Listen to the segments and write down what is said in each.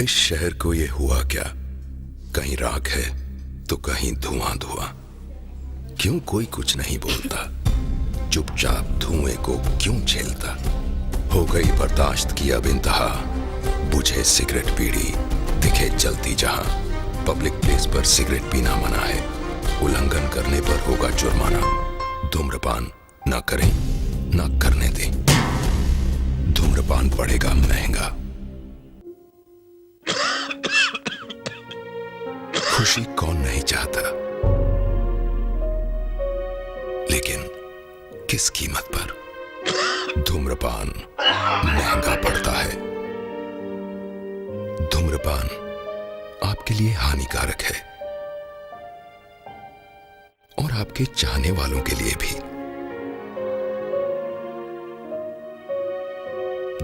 इस शहर को ये हुआ क्या? कहीं राख है तो कहीं धुआं धुआं। क्यों कोई कुछ नहीं बोलता? चुपचाप धुएं को क्यों झेलता? हो गई बर्दाश्त की अब इंतहा। बुझे सिगरेट बीड़ी दिखे जलती जहां। पब्लिक प्लेस पर सिगरेट पीना मना है। उल्लंघन करने पर होगा जुर्माना। धूम्रपान ना करें ना करने दें। धूम्रपान पड़ेगा महंगा। खुशी कौन नहीं चाहता, लेकिन किस कीमत पर? धूम्रपान महंगा पड़ता है। धूम्रपान आपके लिए हानिकारक है और आपके चाहने वालों के लिए भी।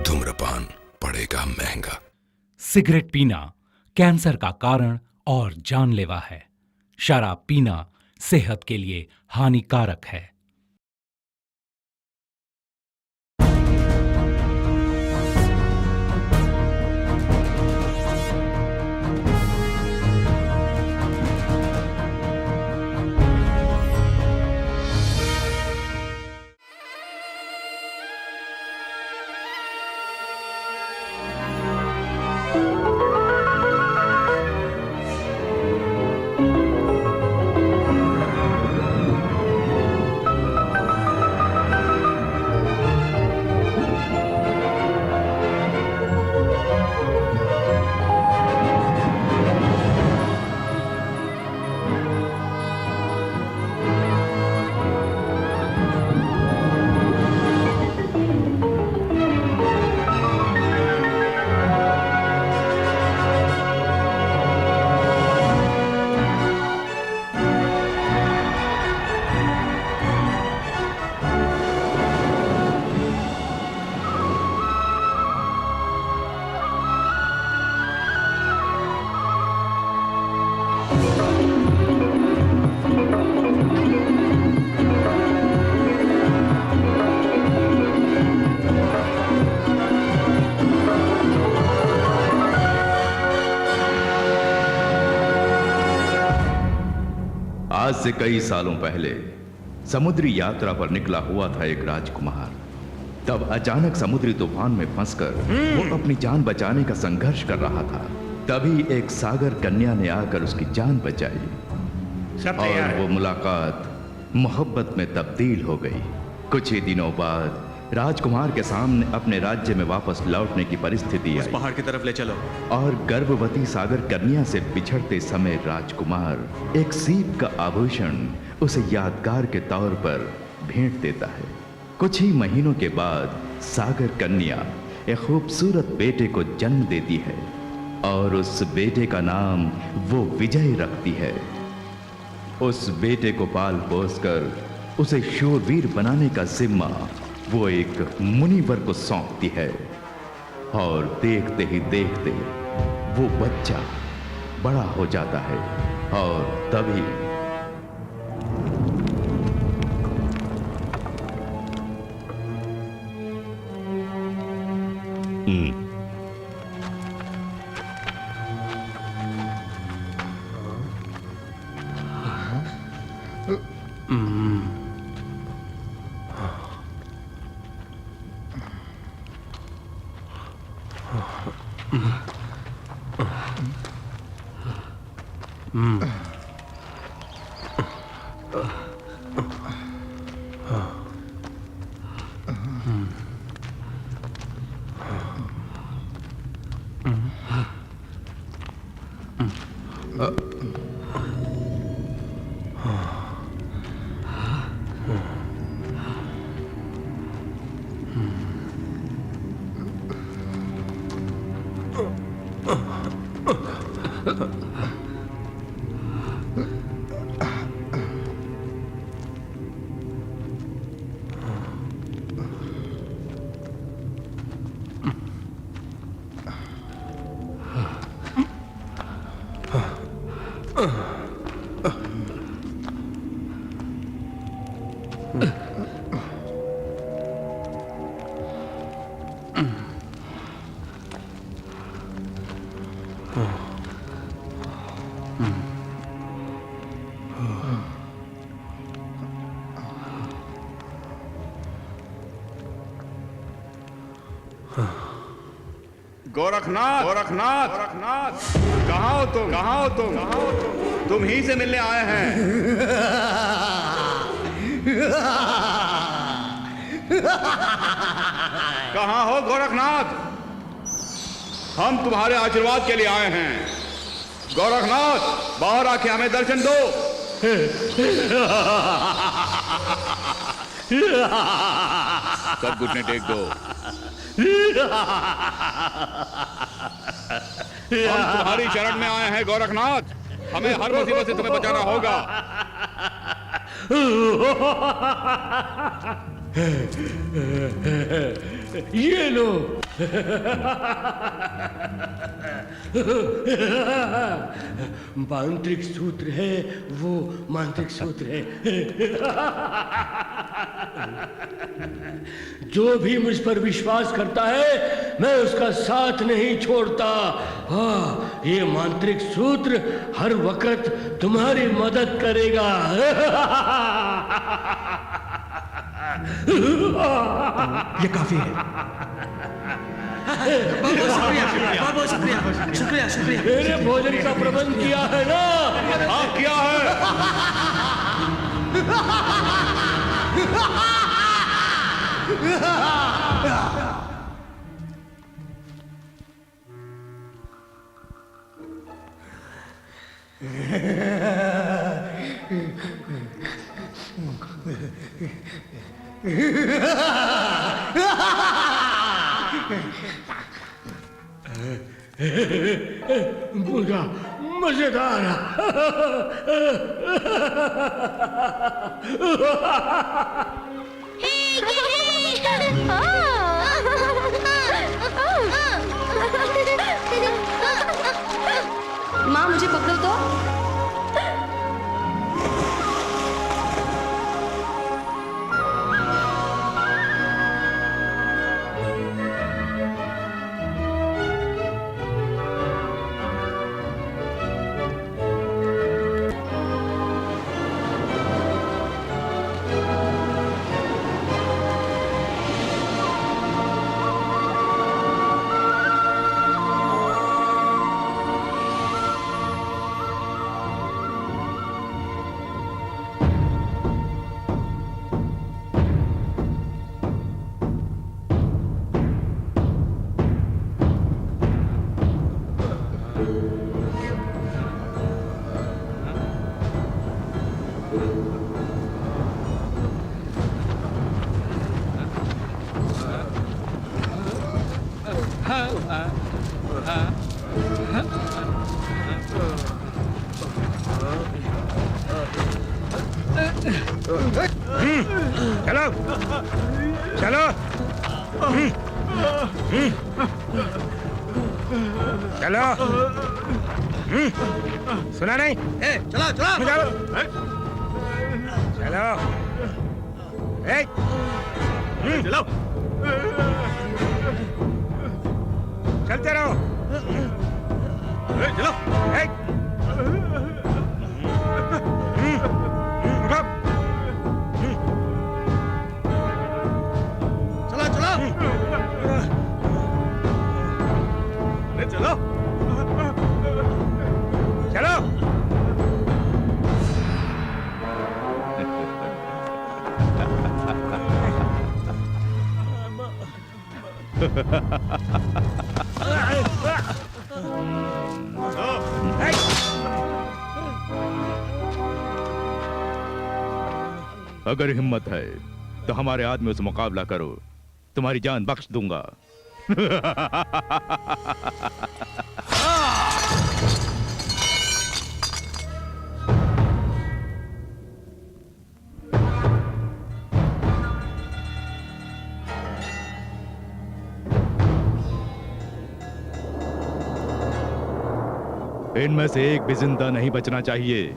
धूम्रपान पड़ेगा महंगा। सिगरेट पीना कैंसर का कारण और जानलेवा है। शराब पीना सेहत के लिए हानिकारक है। आज से कई सालों पहले समुद्री यात्रा पर निकला हुआ था एक राजकुमार। तब अचानक समुद्री तूफान में फंसकर वो अपनी जान बचाने का संघर्ष कर रहा था। तभी एक सागर कन्या ने आकर उसकी जान बचाई और वो मुलाकात मोहब्बत में तब्दील हो गई। कुछ ही दिनों बाद राजकुमार के सामने अपने राज्य में वापस लौटने की परिस्थिति आई। पहाड़ की तरफ ले चलो। और गर्भवती सागर कन्या से बिछड़ते समय राजकुमार एक सीप का आभूषण उसे यादगार के तौर पर भेंट देता है। कुछ ही महीनों के बाद सागर कन्या एक खूबसूरत बेटे को जन्म देती है और उस बेटे का नाम वो विजय रखती है। उस बेटे को पाल पोस कर उसे शूरवीर बनाने का जिम्मा वो एक मुनिवर को सौंपती है। और देखते ही देखते वो बच्चा बड़ा हो जाता है और तभी गोरखनाथ, गोरखनाथ, गोरखनाथ, कहाँ हो तुम? कहाँ हो तुम? कहाँ हो तुम? तुम ही से मिलने आए हैं। कहाँ हो गोरखनाथ? हम तुम्हारे आशीर्वाद के लिए आए हैं। गोरखनाथ, बाहर आके हमें दर्शन दो। सब घुटने टेक दो। हम तुम्हारी शरण में आए हैं गोरखनाथ। हमें हर मुसीबत से तुम्हें बचाना होगा। ये लो। मांत्रिक सूत्र है, वो मांत्रिक सूत्र है। जो भी मुझ पर विश्वास करता है मैं उसका साथ नहीं छोड़ता। हाँ, ये मांत्रिक सूत्र हर वक्त तुम्हारी मदद करेगा। ये काफी है। बहुत शुक्रिया, शुक्रिया, शुक्रिया। मेरे भोजन का प्रबंध किया है ना? हाँ, किया है। पूरा मजेदार। माँ, मुझे पकड़ो तो। चलो चलो चलो। सुना नहीं? चलो चलो चलो चलो। चलो। चलते रहो। चलो। चलो चलो। अगर हिम्मत है तो हमारे आदमियों से मुकाबला करो, तुम्हारी जान बख्श दूंगा। इनमें से एक भी जिंदा नहीं बचना चाहिए।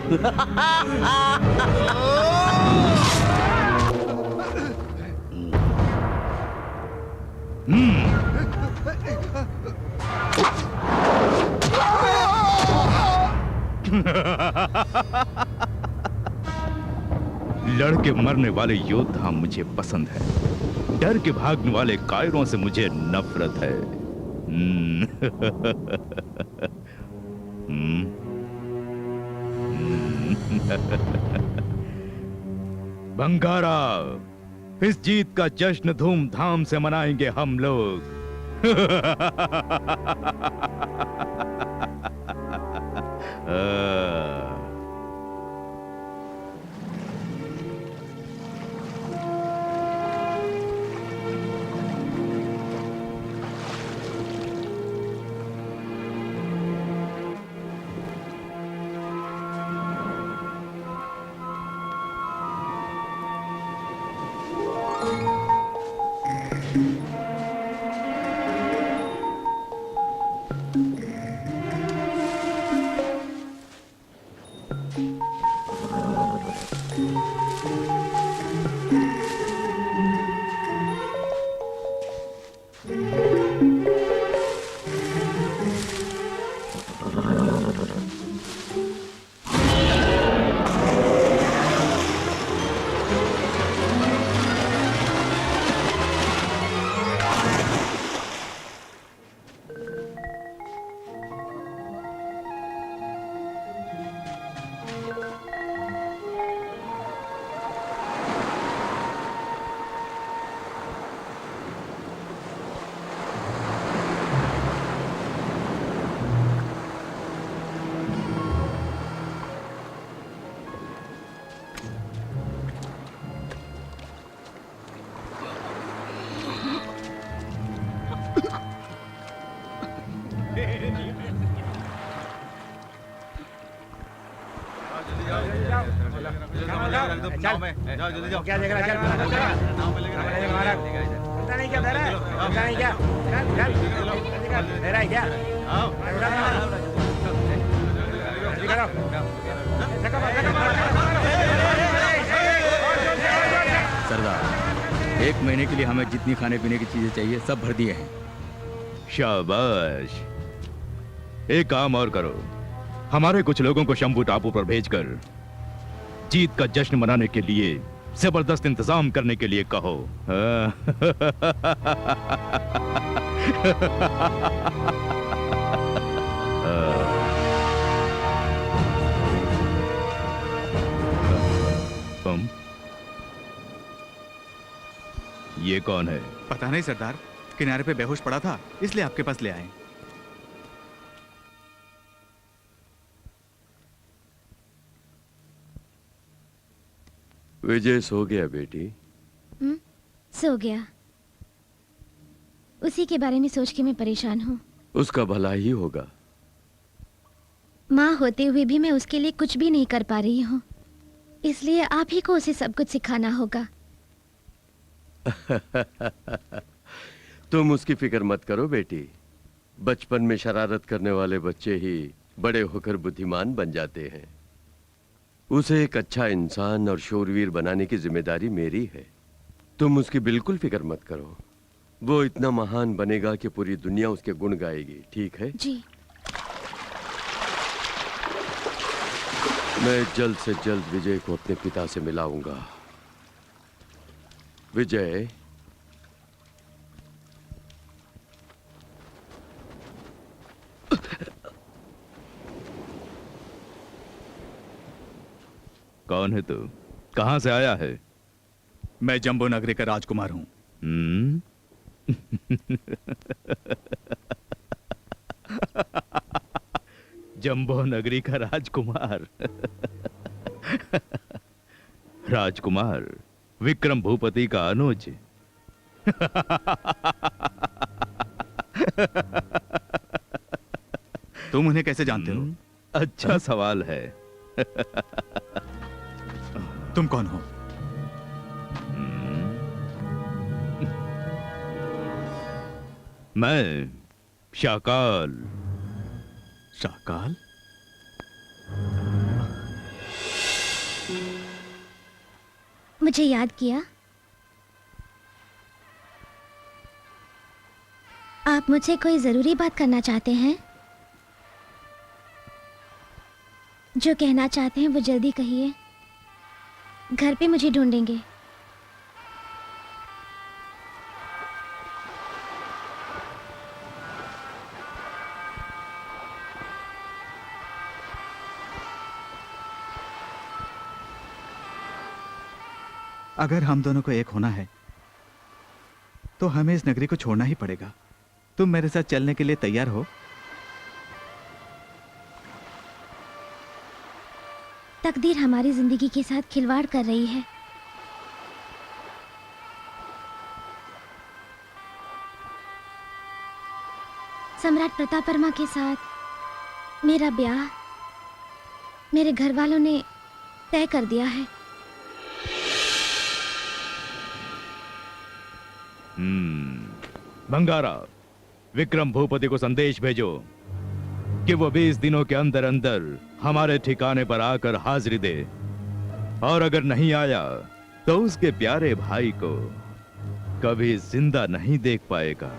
लड़के मरने वाले योद्धा मुझे पसंद है, डर के भागने वाले कायरों से मुझे नफरत है। बंगारा, इस जीत का जश्न धूमधाम से मनाएंगे हम लोग। क्या देख रहा है? पता नहीं क्या दे रहा है? पता नहीं क्या? चल दे रहा है क्या? सरदार, 1 महीने के लिए हमें जितनी खाने पीने की चीजें चाहिए सब भर दिए हैं। शाबाश। एक काम और करो, हमारे कुछ लोगों को शंभू टापू पर भेजकर जीत का जश्न मनाने के लिए जबरदस्त इंतजाम करने के लिए कहो। तुम ये कौन है? पता नहीं सरदार, किनारे पे बेहोश पड़ा था इसलिए आपके पास ले आए। विजय सो गया बेटी? सो गया। उसी के बारे में सोच के मैं परेशान हूँ। उसका भला ही होगा। माँ होते हुए भी मैं उसके लिए कुछ भी नहीं कर पा रही हूँ, इसलिए आप ही को उसे सब कुछ सिखाना होगा। तुम उसकी फिक्र मत करो बेटी। बचपन में शरारत करने वाले बच्चे ही बड़े होकर बुद्धिमान बन जाते हैं। उसे एक अच्छा इंसान और शूरवीर बनाने की जिम्मेदारी मेरी है। तुम उसकी बिल्कुल फिक्र मत करो। वो इतना महान बनेगा कि पूरी दुनिया उसके गुण गाएगी। ठीक है जी। मैं जल्द से जल्द विजय को अपने पिता से मिलाऊंगा। विजय, कौन है तू? कहां से आया है? मैं जम्बो नगरी का राजकुमार हूं। जम्बो नगरी का राजकुमार। राजकुमार विक्रम भूपति का अनुज। तुम उन्हें कैसे जानते हो? अच्छा सवाल है। तुम कौन हो? मैं शाकाल। शाकाल? मुझे याद किया? आप मुझसे कोई जरूरी बात करना चाहते हैं? जो कहना चाहते हैं वो जल्दी कहिए। घर पे मुझे ढूंढेंगे। अगर हम दोनों को एक होना है तो हमें इस नगरी को छोड़ना ही पड़ेगा। तुम मेरे साथ चलने के लिए तैयार हो? तकदीर हमारी जिंदगी के साथ खिलवाड़ कर रही है। सम्राट प्रताप वर्मा के साथ मेरा ब्याह मेरे घर वालों ने तय कर दिया है। बंगारा, विक्रम भूपति को संदेश भेजो कि वो 20 दिनों के अंदर अंदर हमारे ठिकाने पर आकर हाजिरी दे, और अगर नहीं आया तो उसके प्यारे भाई को कभी जिंदा नहीं देख पाएगा।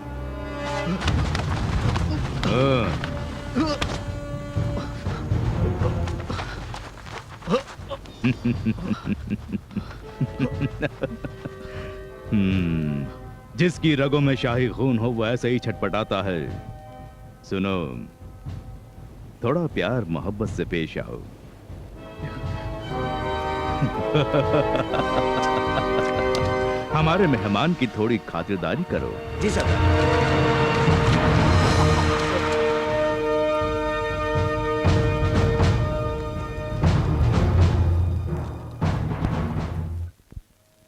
जिसकी रगों में शाही खून हो वो ऐसे ही छटपटाता है। सुनो, थोड़ा प्यार मोहब्बत से पेश आओ। हमारे मेहमान की थोड़ी खातिरदारी करो। जी सर।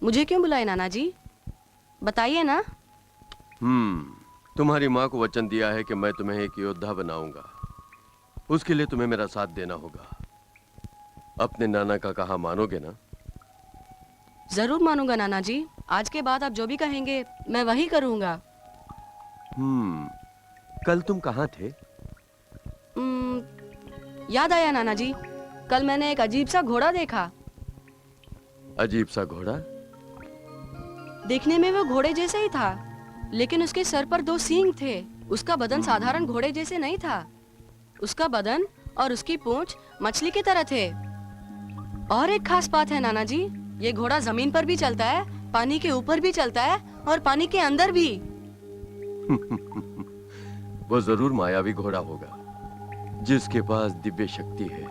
मुझे क्यों बुलाए नाना जी? बताइए ना। तुम्हारी माँ को वचन दिया है कि मैं तुम्हें एक योद्धा बनाऊंगा। उसके लिए तुम्हें मेरा साथ देना होगा। अपने नाना का कहा मानोगे ना? जरूर मानूंगा नाना जी। आज के बाद आप जो भी कहेंगे मैं वही करूंगा। कल तुम कहाँ थे? याद आया नाना जी, कल मैंने एक अजीब सा घोड़ा देखा। अजीब सा घोड़ा? देखने में वो घोड़े जैसे ही था, लेकिन उसके सर पर 2 सींग थे। उसका बदन साधारण घोड़े जैसे नहीं था। उसका बदन और उसकी पूंछ मछली की तरह थे। और एक खास बात है नाना जी, ये घोड़ा जमीन पर भी चलता है, पानी के ऊपर भी चलता है और पानी के अंदर भी। वो जरूर मायावी घोड़ा होगा जिसके पास दिव्य शक्ति है।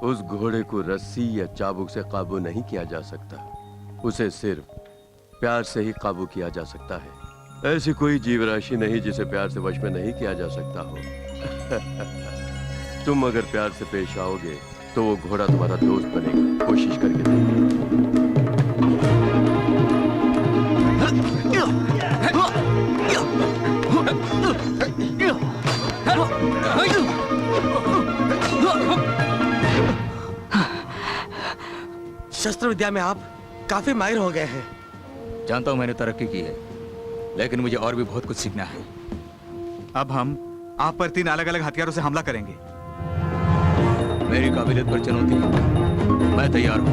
उस घोड़े को रस्सी या चाबुक से काबू नहीं किया जा सकता। उसे सिर्फ प्यार से ही काबू किया जा सकता है। ऐसी कोई जीव राशि नहीं जिसे प्यार से वश में नहीं किया जा सकता हो। तुम अगर प्यार से पेश आओगे तो वो घोड़ा तुम्हारा दोस्त बनेगा। कोशिश करके देखो। शस्त्र विद्या में आप काफी माहिर हो गए हैं। जानता हूं मैंने तरक्की की है, लेकिन मुझे और भी बहुत कुछ सीखना है। अब हम आप पर 3 अलग अलग हथियारों से हमला करेंगे। मेरी काबिलियत पर चुनौती, मैं तैयार हूं।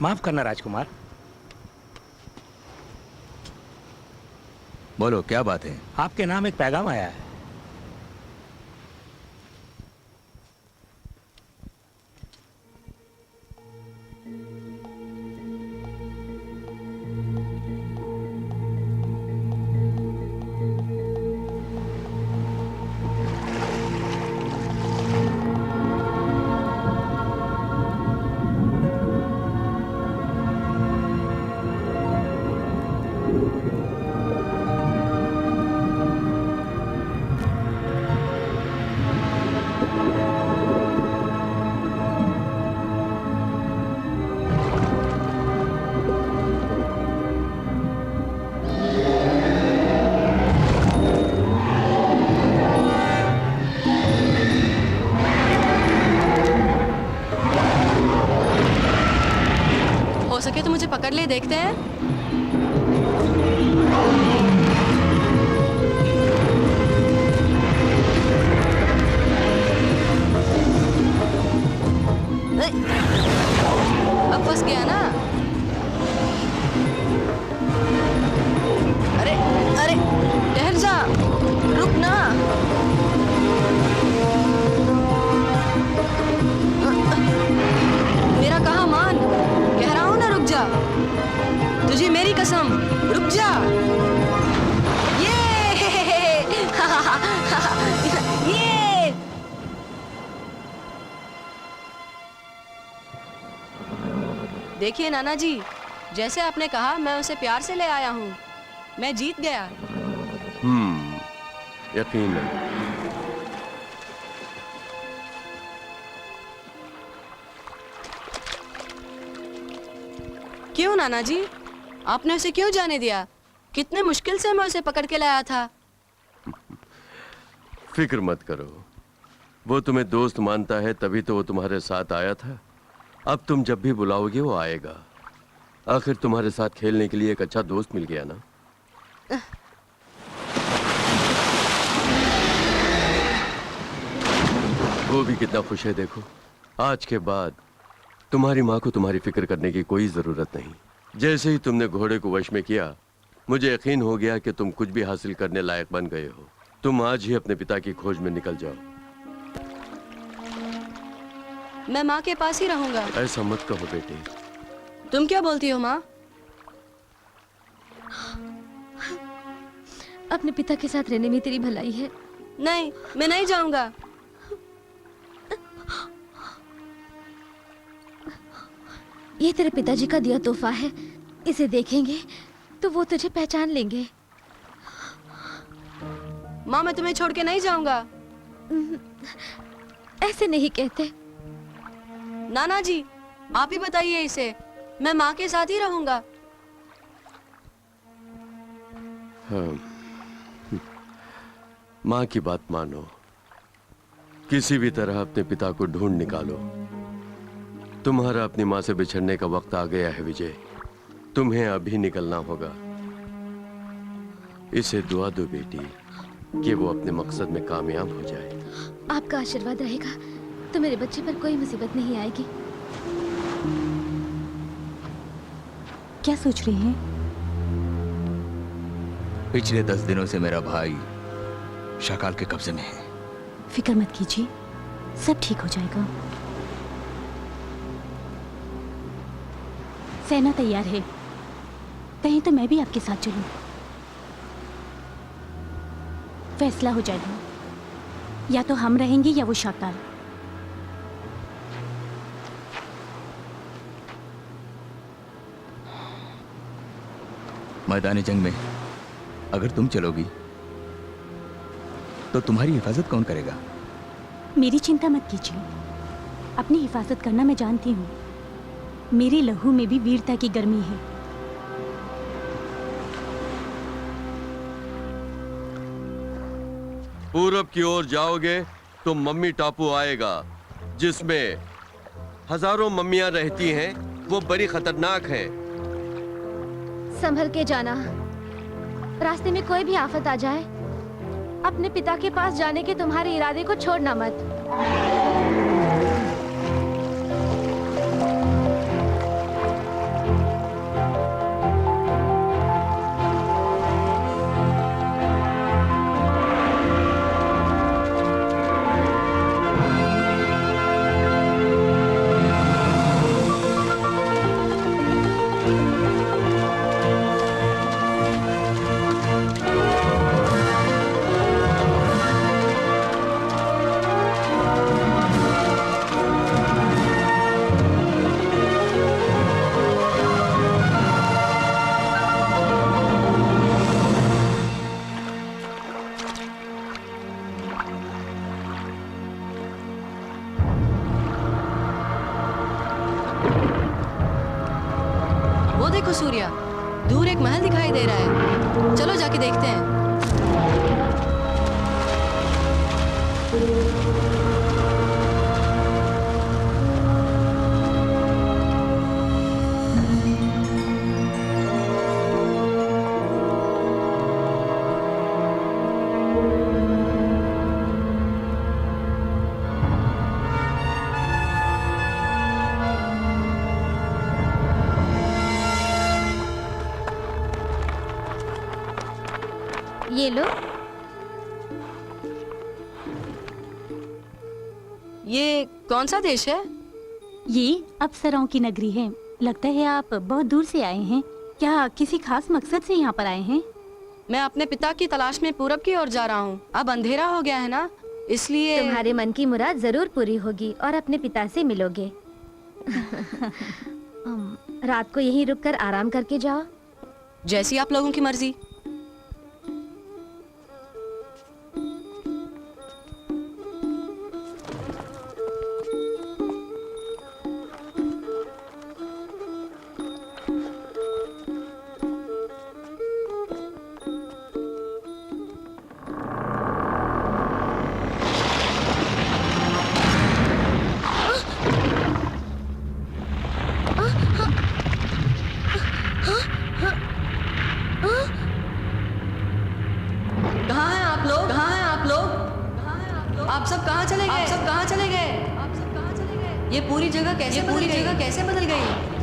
माफ करना राजकुमार। बोलो, क्या बात है? आपके नाम एक पैगाम आया है। उसे पकड़ ले, देखते हैं। अब फंस गया ना। अरे अरे ठहर जा, रुक ना। मेरा कहा मान, कह रहा हूं ना रुक जा। तुझे मेरी कसम, रुक जा। ये ये देखिए नाना जी, जैसे आपने कहा मैं उसे प्यार से ले आया हूँ। मैं जीत गया। यकीनन। क्यों नाना जी, आपने उसे क्यों जाने दिया? कितने मुश्किल से मैं उसे पकड़ के लाया था। फिक्र मत करो, वो तुम्हें दोस्त मानता है, तभी तो वो तुम्हारे साथ आया था। अब तुम जब भी बुलाओगे वो आएगा। आखिर तुम्हारे साथ खेलने के लिए एक अच्छा दोस्त मिल गया ना। वो भी कितना खुश है देखो। आज के बाद तुम्हारी माँ को तुम्हारी फिक्र करने की कोई जरूरत नहीं। जैसे ही तुमने घोड़े को वश में किया, मुझे यकीन हो गया कि तुम कुछ भी हासिल करने लायक बन गए हो। तुम आज ही अपने पिता की खोज में निकल जाओ। मैं माँ के पास ही रहूंगा। ऐसा मत कहो बेटे। तुम क्या बोलती हो माँ? अपने पिता के साथ रहने में तेरी भलाई है। नहीं, मैं नहीं जाऊंगा। ये तेरे पिताजी का दिया तोहफा है। इसे देखेंगे तो वो तुझे पहचान लेंगे। माँ, मैं तुम्हें छोड़ के नहीं जाऊंगा। ऐसे नहीं कहते। नाना जी, आप ही बताइए इसे। मैं माँ के साथ ही रहूंगा। हाँ। माँ की बात मानो। किसी भी तरह अपने पिता को ढूंढ निकालो। तुम्हारा अपनी माँ से बिछड़ने का वक्त आ गया है विजय। तुम्हें अभी निकलना होगा। इसे दुआ दो बेटी कि वो अपने मकसद में कामयाब हो जाए। आपका आशीर्वाद रहेगा तो मेरे बच्चे पर कोई मुसीबत नहीं आएगी। क्या सोच रही हैं? पिछले 10 दिनों से मेरा भाई शाकाल के कब्जे में है। फिक्र मत कीजिए, सब ठीक हो जाएगा। सेना तैयार है, कहीं तो मैं भी आपके साथ चलूं। फैसला हो जाएगा, या तो हम रहेंगे या वो शाकाल। मैदानी जंग में अगर तुम चलोगी तो तुम्हारी हिफाजत कौन करेगा? मेरी चिंता मत कीजिए, अपनी हिफाजत करना मैं जानती हूँ। मेरे लहू में भी वीरता की गर्मी है। पूरब की ओर जाओगे तो मम्मी टापू आएगा, जिसमें हजारों मम्मियां रहती हैं। वो बड़ी खतरनाक है। संभल के जाना, रास्ते में कोई भी आफत आ जाए। अपने पिता के पास जाने के तुम्हारे इरादे को छोड़ना मत। वो देखो सूर्या, दूर एक महल दिखाई दे रहा है। चलो जाके देखते हैं। ये लो। ये कौन सा देश है? ये अप्सराओं की नगरी है। लगता है आप बहुत दूर से आए हैं। क्या किसी खास मकसद से यहाँ पर आए हैं? मैं अपने पिता की तलाश में पूरब की ओर जा रहा हूँ। अब अंधेरा हो गया है ना, इसलिए तुम्हारे मन की मुराद जरूर पूरी होगी और अपने पिता से मिलोगे। रात को यहीं रुककर आराम करके जाओ। जैसी आप लोगों की मर्जी। आप सब कहाँ चले गए? ये पूरी जगह कैसे बदल गई?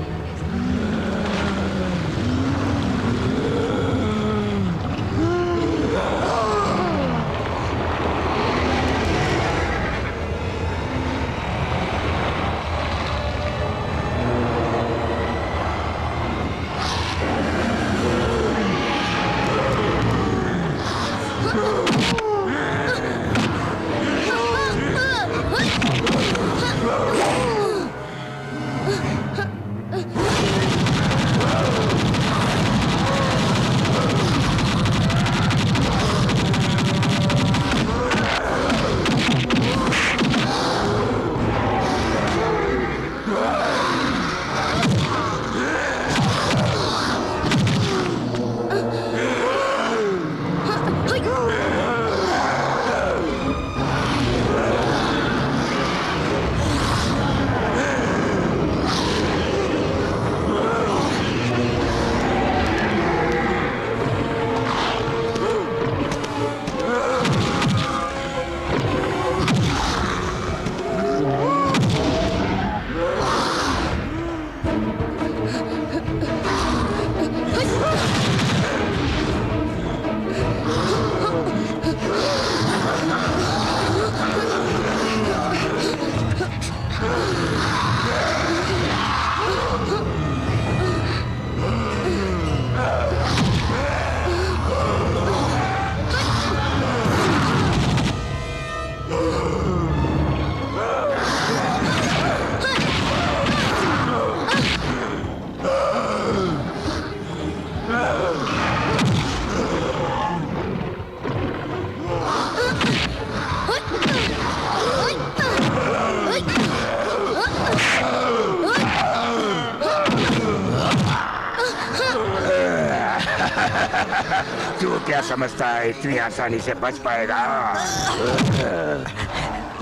तू क्या समझता है इतनी आसानी से बच पाएगा?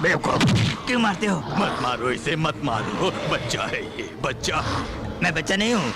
बेवकूफ, क्यों मारते हो? मत मारो इसे, मत मारो। बच्चा है ये, बच्चा। मैं बच्चा नहीं हूँ।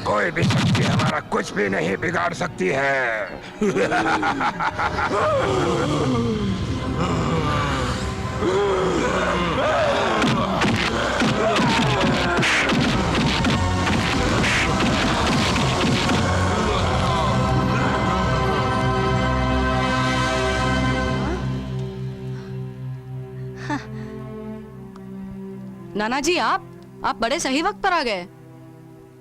कोई भी शक्ति हमारा कुछ भी नहीं बिगाड़ सकती है। नाना जी, आप बड़े सही वक्त पर आ गए,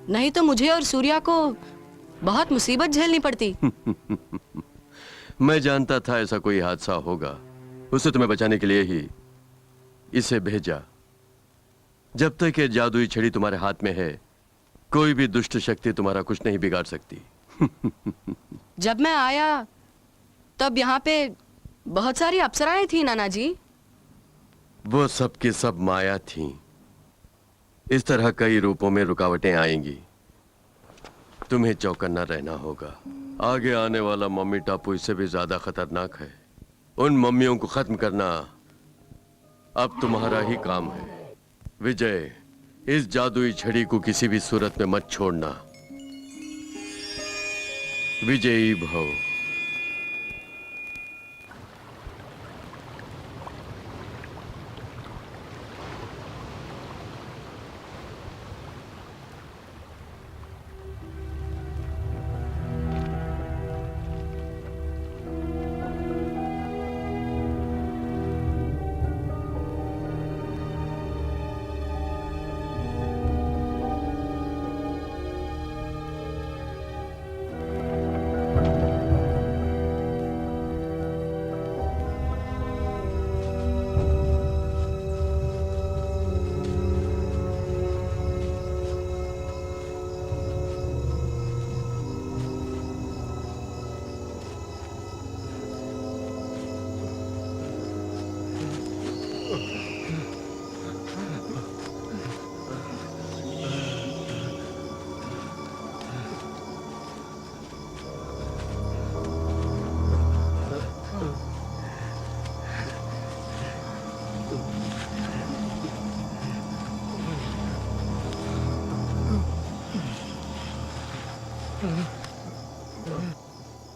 नहीं तो मुझे और सूर्या को बहुत मुसीबत झेलनी पड़ती। मैं जानता था ऐसा कोई हादसा होगा, उसे तुम्हें बचाने के लिए ही इसे भेजा। जब तक ये जादुई छड़ी तुम्हारे हाथ में है, कोई भी दुष्ट शक्ति तुम्हारा कुछ नहीं बिगाड़ सकती। जब मैं आया तब यहाँ पे बहुत सारी अप्सराएं थी नाना जी। वो सब की सब माया थी। इस तरह कई रूपों में रुकावटें आएंगी। तुम्हें चौकन्ना रहना होगा। आगे आने वाला मम्मी टापू इससे भी ज्यादा खतरनाक है। उन मम्मियों को खत्म करना अब तुम्हारा ही काम है। विजय, इस जादुई छड़ी को किसी भी सूरत में मत छोड़ना। विजयी भव।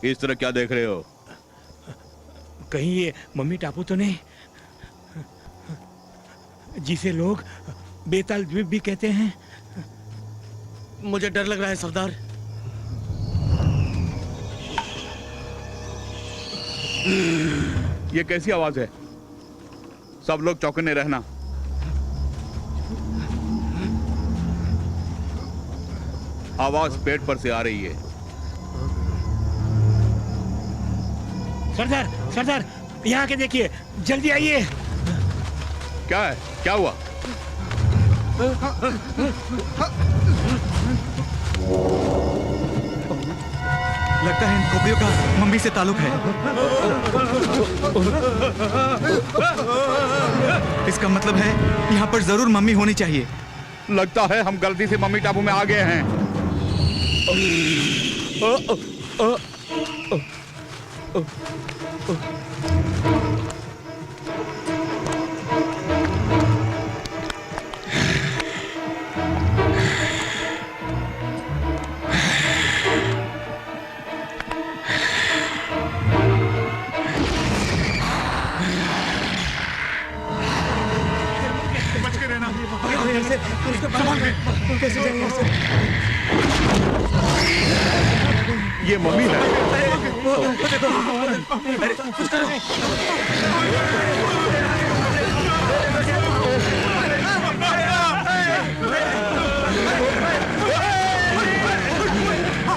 इस तरह क्या देख रहे हो? कहीं ये मम्मी टापू तो नहीं, जिसे लोग बेताल द्वीप भी कहते हैं? मुझे डर लग रहा है सरदार। ये कैसी आवाज है? सब लोग चौकन्ने रहना। आवाज पेट पर से आ रही है। सरदार, सरदार, यहाँ के देखिए, जल्दी आइए। क्या है? क्या हुआ? लगता है इन खोपड़ियों का मम्मी से ताल्लुक है। इसका मतलब है यहाँ पर जरूर मम्मी होनी चाहिए। लगता है हम गलती से मम्मी टापू में आ गए हैं। बच के रहना। कैसे जाएंगे यहाँ से? ये मम्मी है। अरे कुछ करो।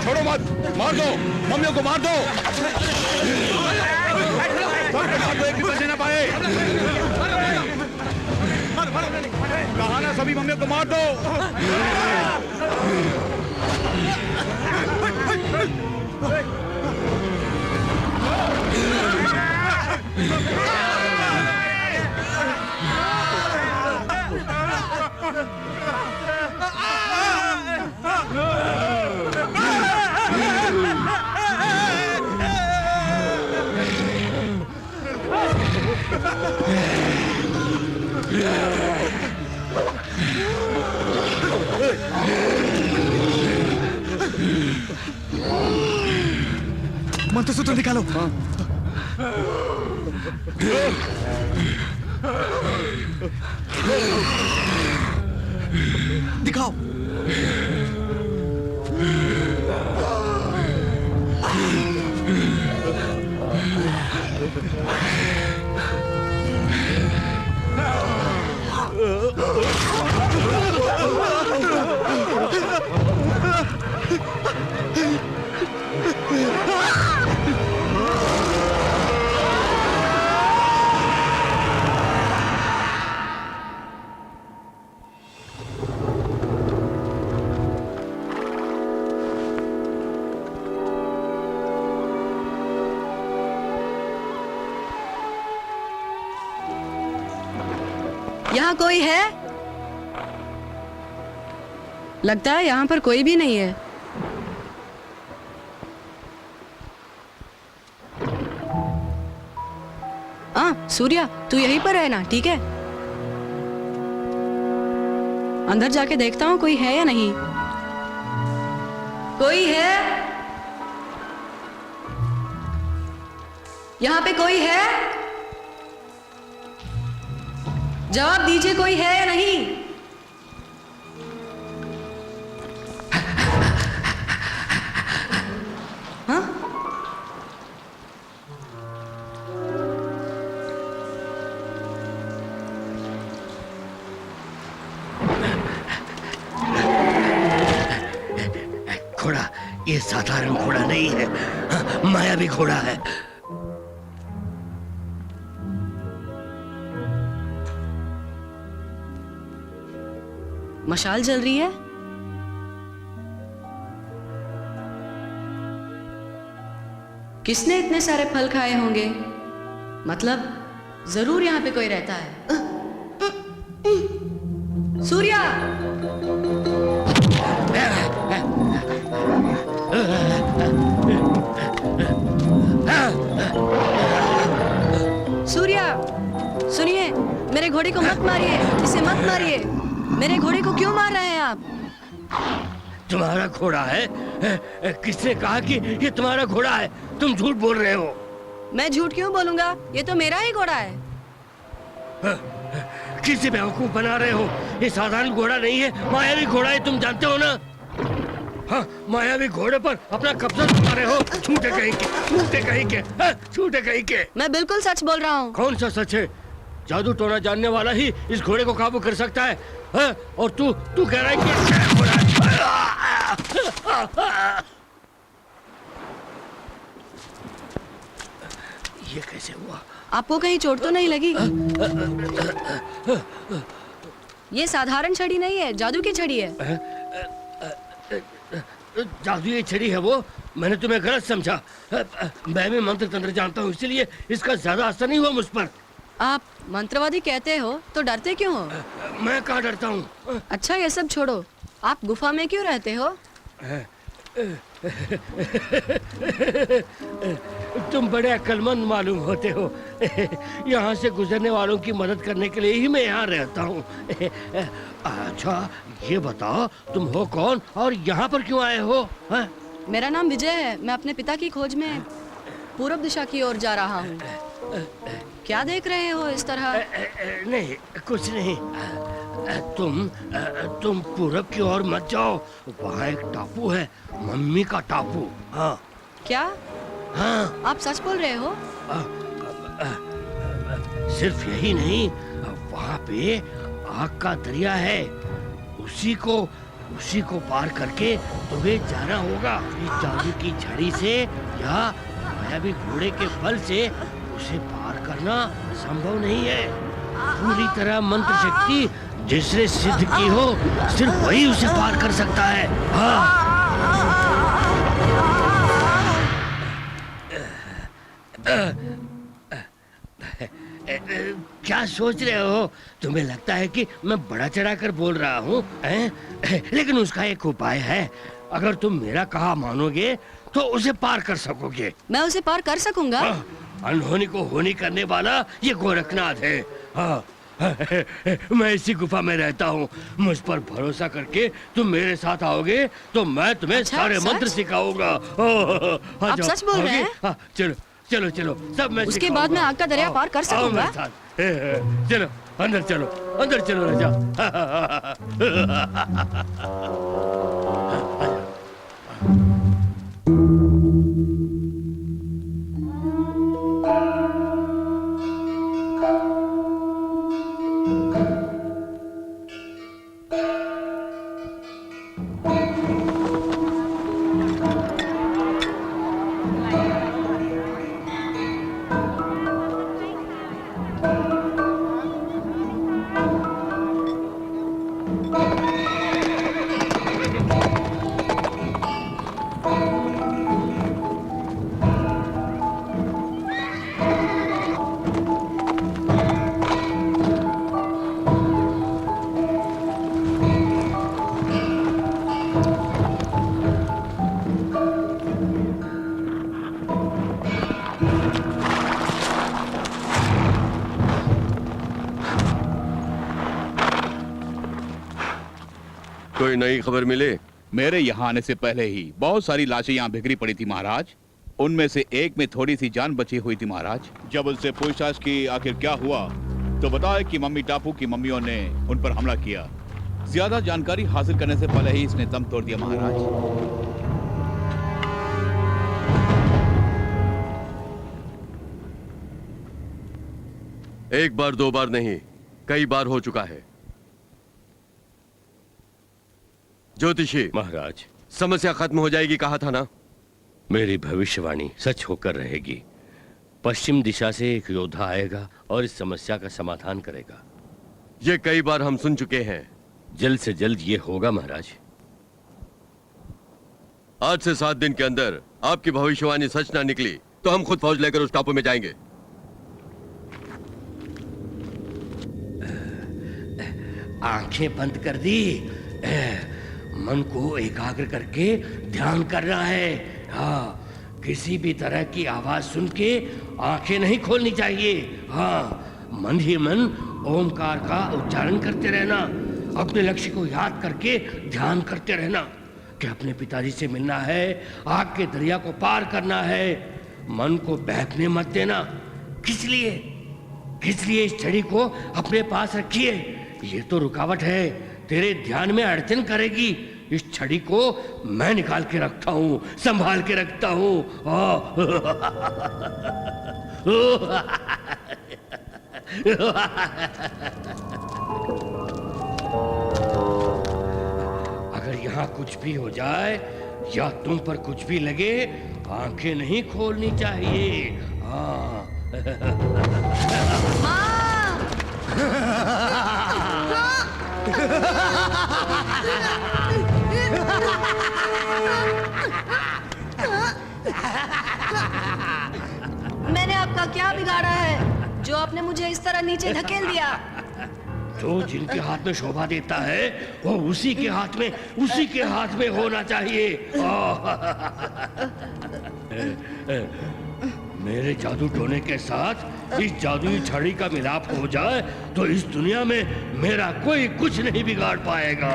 छोड़ो मत, मार दो, मम्मियों को मार दो। एक भी बचने ना पाए। कहा ना सभी मम्मियों को मार दो। मंत्रसूत्र निकालो। दिखाओ। यहाँ कोई है? लगता है यहाँ पर कोई भी नहीं है। सूर्या, तू यहीं पर रहना, ठीक है? अंदर जाके देखता हूँ कोई है या नहीं। कोई है? यहाँ पे कोई है? जवाब दीजिए, कोई है या नहीं? हाँ? घोड़ा, ये साधारण घोड़ा नहीं है, मायावी घोड़ा है। मशाल जल रही है। किसने इतने सारे फल खाए होंगे? मतलब जरूर यहाँ पे कोई रहता है। सूर्या! सूर्या, सुनिए, मेरे घोड़े को मत मारिए, इसे मत मारिए। मेरे घोड़े को क्यों मार रहे हैं आप? तुम्हारा घोड़ा है? किसने कहा कि ये तुम्हारा घोड़ा है? तुम झूठ बोल रहे हो। मैं झूठ क्यों बोलूंगा? ये तो मेरा ही घोड़ा है। किसे बेवकूफ बना रहे हो? ये साधारण घोड़ा नहीं है, मायावी घोड़ा है, तुम जानते हो ना? हाँ, मायावी घोड़े पर अपना कब्जा जमा रहे हो। झूठे कहीं के, झूठे कहीं के, झूठे कहीं के। मैं बिल्कुल सच बोल रहा हूँ। कौन सा सच है? जादू टोना जानने वाला ही इस घोड़े को काबू कर सकता है, और तू कह रहा है कि घोड़ा है। ये कैसे हुआ? आपको कहीं चोट तो नहीं लगी? ये साधारण छड़ी नहीं है, जादू की छड़ी है। जादुई छड़ी है वो? मैंने तुम्हें गलत समझा। मैं भी मंत्र तंत्र जानता हूँ, इसीलिए इसका ज्यादा असर नहीं हुआ मुझ पर। आप मंत्रवादी कहते हो तो डरते क्यों हो? मैं कहाँ डरता हूँ? अच्छा, ये सब छोड़ो, आप गुफा में क्यों रहते हो? तुम बड़े अक्लमंद मालूम होते हो। यहाँ से गुजरने वालों की मदद करने के लिए ही मैं यहाँ रहता हूँ। अच्छा, ये बताओ तुम हो कौन और यहाँ पर क्यों आए हो? हा? मेरा नाम विजय है। मैं अपने पिता की खोज में पूर्व दिशा की ओर जा रहा हूँ। क्या देख रहे हो इस तरह? नहीं, कुछ नहीं। तुम पूरब की ओर मत जाओ, वहाँ एक टापू है, मम्मी का टापू। हाँ। क्या? हाँ। आप सच बोल रहे हो? सिर्फ यही नहीं, वहाँ पे आग का दरिया है, उसी को पार करके तुम्हें जाना होगा। इस जादू की छड़ी से या मायावी घोड़े के बल से उसे पार करना संभव नहीं है। पूरी तरह मंत्र शक्ति जिसने सिद्ध की हो, सिर्फ वही उसे पार कर सकता है। हाँ। क्या सोच रहे हो? तुम्हें लगता है कि मैं बड़ा चढ़ा कर बोल रहा हूँ? लेकिन उसका एक उपाय है। अगर तुम मेरा कहा मानोगे तो उसे पार कर सकोगे। मैं उसे पार कर सकूंगा? अनहोनी को होनी करने वाला ये गोरखनाथ है। हाँ, मैं इसी गुफा में रहता हूँ। मुझ पर भरोसा करके तुम मेरे साथ आओगे तो मैं तुम्हें अच्छा, सारे मंत्र सिखाऊंगा। आप सच बोल रहे हैं? चलो चलो चलो, सब मैं उसके बाद मैं आग का दरिया पार कर सकूंगा? चलो अंदर चलो, अंदर चलो राजा। कोई नई खबर मिली? मेरे यहाँ आने से पहले ही बहुत सारी लाशें यहाँ बिखरी पड़ी थी महाराज। उनमें से एक में थोड़ी सी जान बची हुई थी महाराज। जब उनसे पूछताछ की आखिर क्या हुआ तो बताया कि मम्मी टापू की मम्मियों ने उन पर हमला किया। ज्यादा जानकारी हासिल करने से पहले ही इसने दम तोड़ दिया महाराज। एक बार दो बार नहीं, कई बार हो चुका है। ज्योतिषी महाराज, समस्या खत्म हो जाएगी कहा था ना? मेरी भविष्यवाणी सच होकर रहेगी। पश्चिम दिशा से एक योद्धा आएगा और इस समस्या का समाधान करेगा। ये कई बार हम सुन चुके हैं। जल्द से जल्द ये होगा महाराज। आज से 7 दिन के अंदर आपकी भविष्यवाणी सच ना निकली तो हम खुद फौज लेकर उस टापू में जाएंगे। आंखें बंद कर दी, मन को एकाग्र करके ध्यान करना है। हाँ, किसी भी तरह की आवाज सुन के आंखें नहीं खोलनी चाहिए। हाँ, मन ही मन ओमकार का उच्चारण करते रहना। अपने लक्ष्य को याद करके ध्यान करते रहना कि अपने पिताजी से मिलना है, आग के दरिया को पार करना है। मन को बहकने मत देना। किस लिए इस छड़ी को अपने पास रखिए। ये तो रुकावट है, तेरे ध्यान में अड़चन करेगी। इस छड़ी को मैं निकाल के रखता हूं, संभाल के रखता हूं। अगर यहां कुछ भी हो जाए या तुम पर कुछ भी लगे, आंखें नहीं खोलनी चाहिए। हाँ। मैंने आपका क्या बिगाड़ा है जो आपने मुझे इस तरह नीचे धकेल दिया? जो जिनके हाथ में शोभा देता है वो उसी के हाथ में होना चाहिए। मेरे जादू टोने के साथ इस जादुई छड़ी का मिलाप हो जाए तो इस दुनिया में मेरा कोई कुछ नहीं बिगाड़ पाएगा।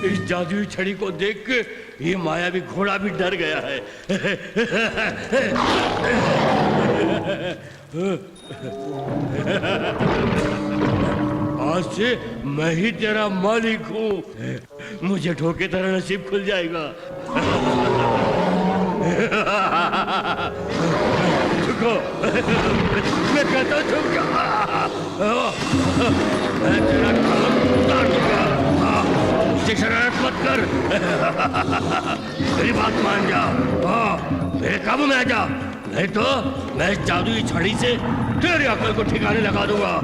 इस जादुई छड़ी को देख के ये मायावी घोड़ा भी डर गया है। आज से मैं ही तेरा मालिक हूँ। मुझे ठोके तेरा नसीब खुल जाएगा। झुको, मैं कहता हूँ झुक जा। मैं तेरा काम उतार दूंगा। मुझसे शरारत मत कर। मेरी बात मान जा। मेरे काबू में आ जा, नहीं तो मैं इस जादुई छड़ी से तेरी अकल को ठिकाने लगा दूंगा।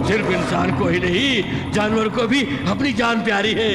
सिर्फ इंसान को ही नहीं, जानवर को भी अपनी जान प्यारी है।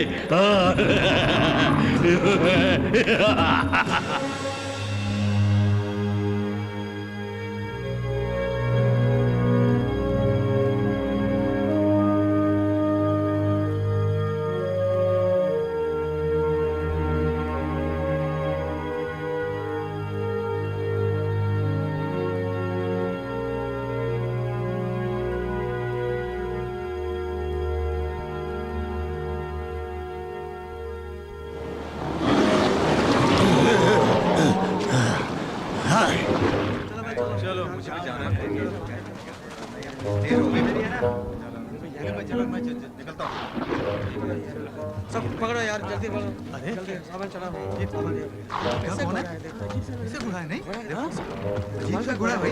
सब पकड़ो यार, जल्दी पकड़ो। अरे जल्दी सामान चढ़ाओ। ये सामान दे। कैसे घोड़ा है? कैसे घोड़ा है? नहीं अजीब सा घोड़ा है भाई।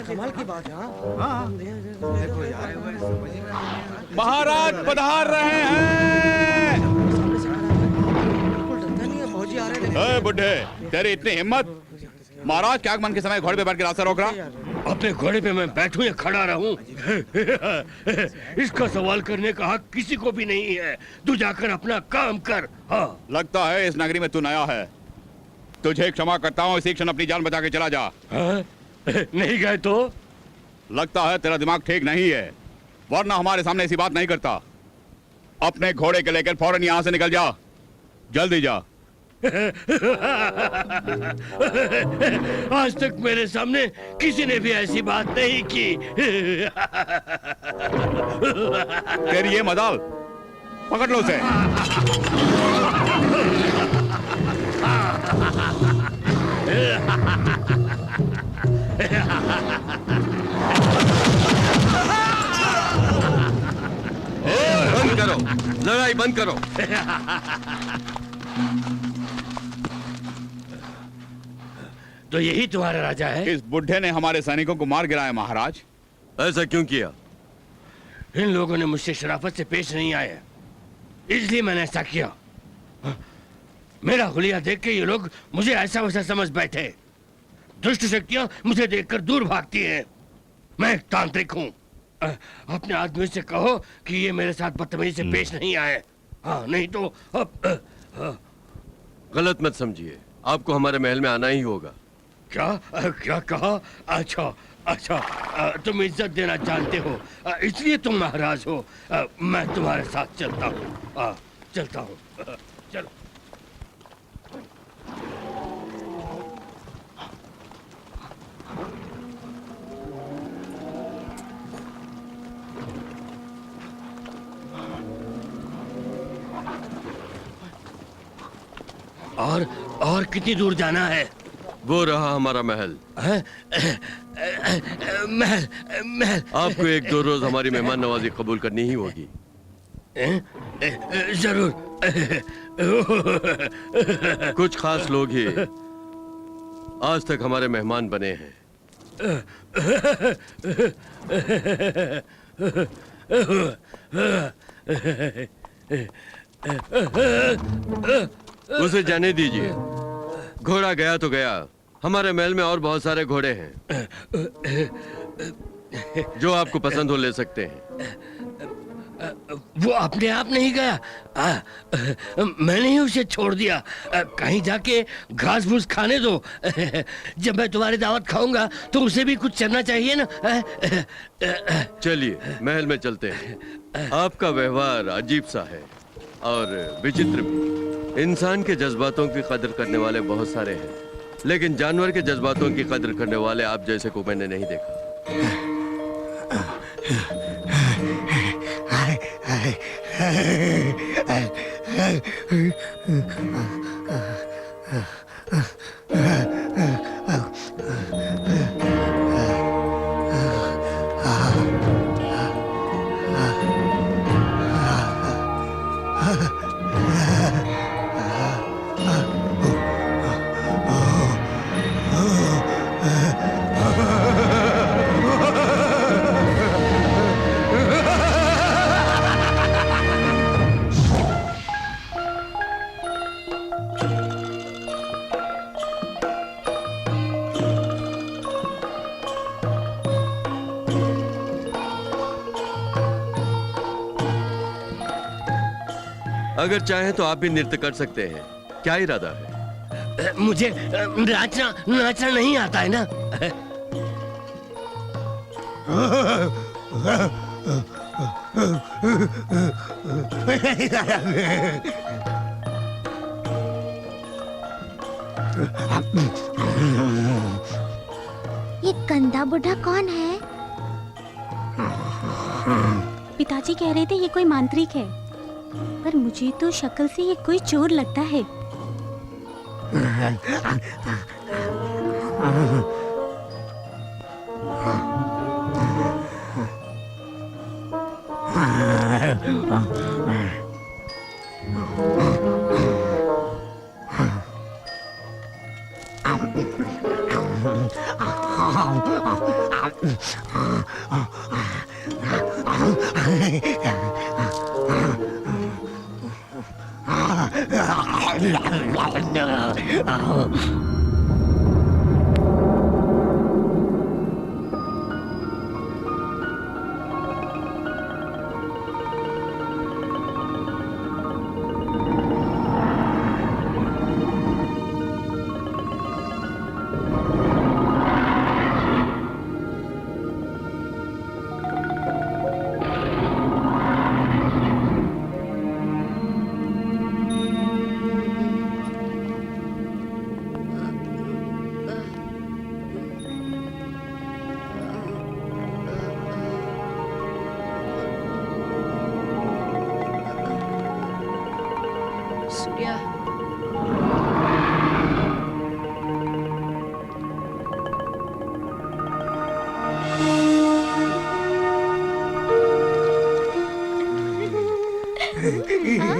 कमाल की बात है। हाँ देखो यार, महाराज पधार रहे हैं। फौजी आ रहे हैं। बुड्ढे, तेरी इतनी हिम्मत, महाराज के आगमन के समय घोड़े पे बैठ के रास्ता रोक रहा। अपने घोड़े पे मैं बैठूं या खड़ा रहूं? इसका सवाल करने का हक किसी को भी नहीं है। तू जाकर अपना काम कर। हाँ। लगता है इस नगरी में तू नया है। तुझे क्षमा करता हूँ, इसी क्षण अपनी जान बचा के चला जा। हाँ? नहीं गए तो? लगता है तेरा दिमाग ठीक नहीं है, वरना हमारे सामने ऐसी बात नहीं करता। अपने घोड़े के लेकर फौरन यहाँ से निकल जा, जल्दी जा। आज तक मेरे सामने किसी ने भी ऐसी बात नहीं की। तेरी ये मजाल, पकड़ लो उसे। बंद करो, लड़ाई बंद करो। तो यही तुम्हारा राजा है? इस बुढ़े ने हमारे सैनिकों को मार गिराया महाराज। ऐसा क्यों किया? इन लोगों ने मुझसे शराफत से पेश नहीं आए, इसलिए मैंने ऐसा किया। मेरा हुलिया देख के ये लोग मुझे ऐसा वैसा समझ बैठे। दुष्ट शक्तियां मुझे देखकर दूर भागती हैं। मैं एक तांत्रिक हूँ। अपने आदमी से कहो कि ये मेरे साथ बदतमीजी से पेश नहीं आए। हाँ, नहीं तो अब गलत मत समझिए, आपको हमारे महल में आना ही होगा। क्या क्या कहा? अच्छा अच्छा, तुम इज्जत देना जानते हो, इसलिए तुम महाराज हो। मैं तुम्हारे साथ चलता हूँ। चलता हूँ। चलो। और कितनी दूर जाना है? वो रहा हमारा महल। महल महल। आपको 1-2 रोज हमारी मेहमान नवाजी कबूल करनी ही होगी। जरूर। कुछ खास लोग ही आज तक हमारे मेहमान बने हैं। उसे जाने दीजिए। घोड़ा गया तो गया, हमारे महल में और बहुत सारे घोड़े हैं। जो आपको पसंद हो ले सकते हैं। वो अपने आप नहीं गया, मैंने ही उसे छोड़ दिया। कहीं जाके घास फूस खाने दो। जब मैं तुम्हारी दावत खाऊंगा तो उसे भी कुछ चलना चाहिए ना। चलिए महल में चलते हैं। आपका व्यवहार अजीब सा है और विचित्र भी। इंसान के जज्बातों की कदर करने वाले बहुत सारे हैं, लेकिन जानवर के जज्बातों की कदर करने वाले आप जैसे को मैंने नहीं देखा। अगर चाहें तो आप भी नृत्य कर सकते हैं। क्या इरादा है? मुझे नाचना नहीं आता है ना। ये गंदा बुढ़ा कौन है? पिताजी कह रहे थे ये कोई मांत्रिक है, पर मुझे तो शक्ल से ये कोई चोर लगता है।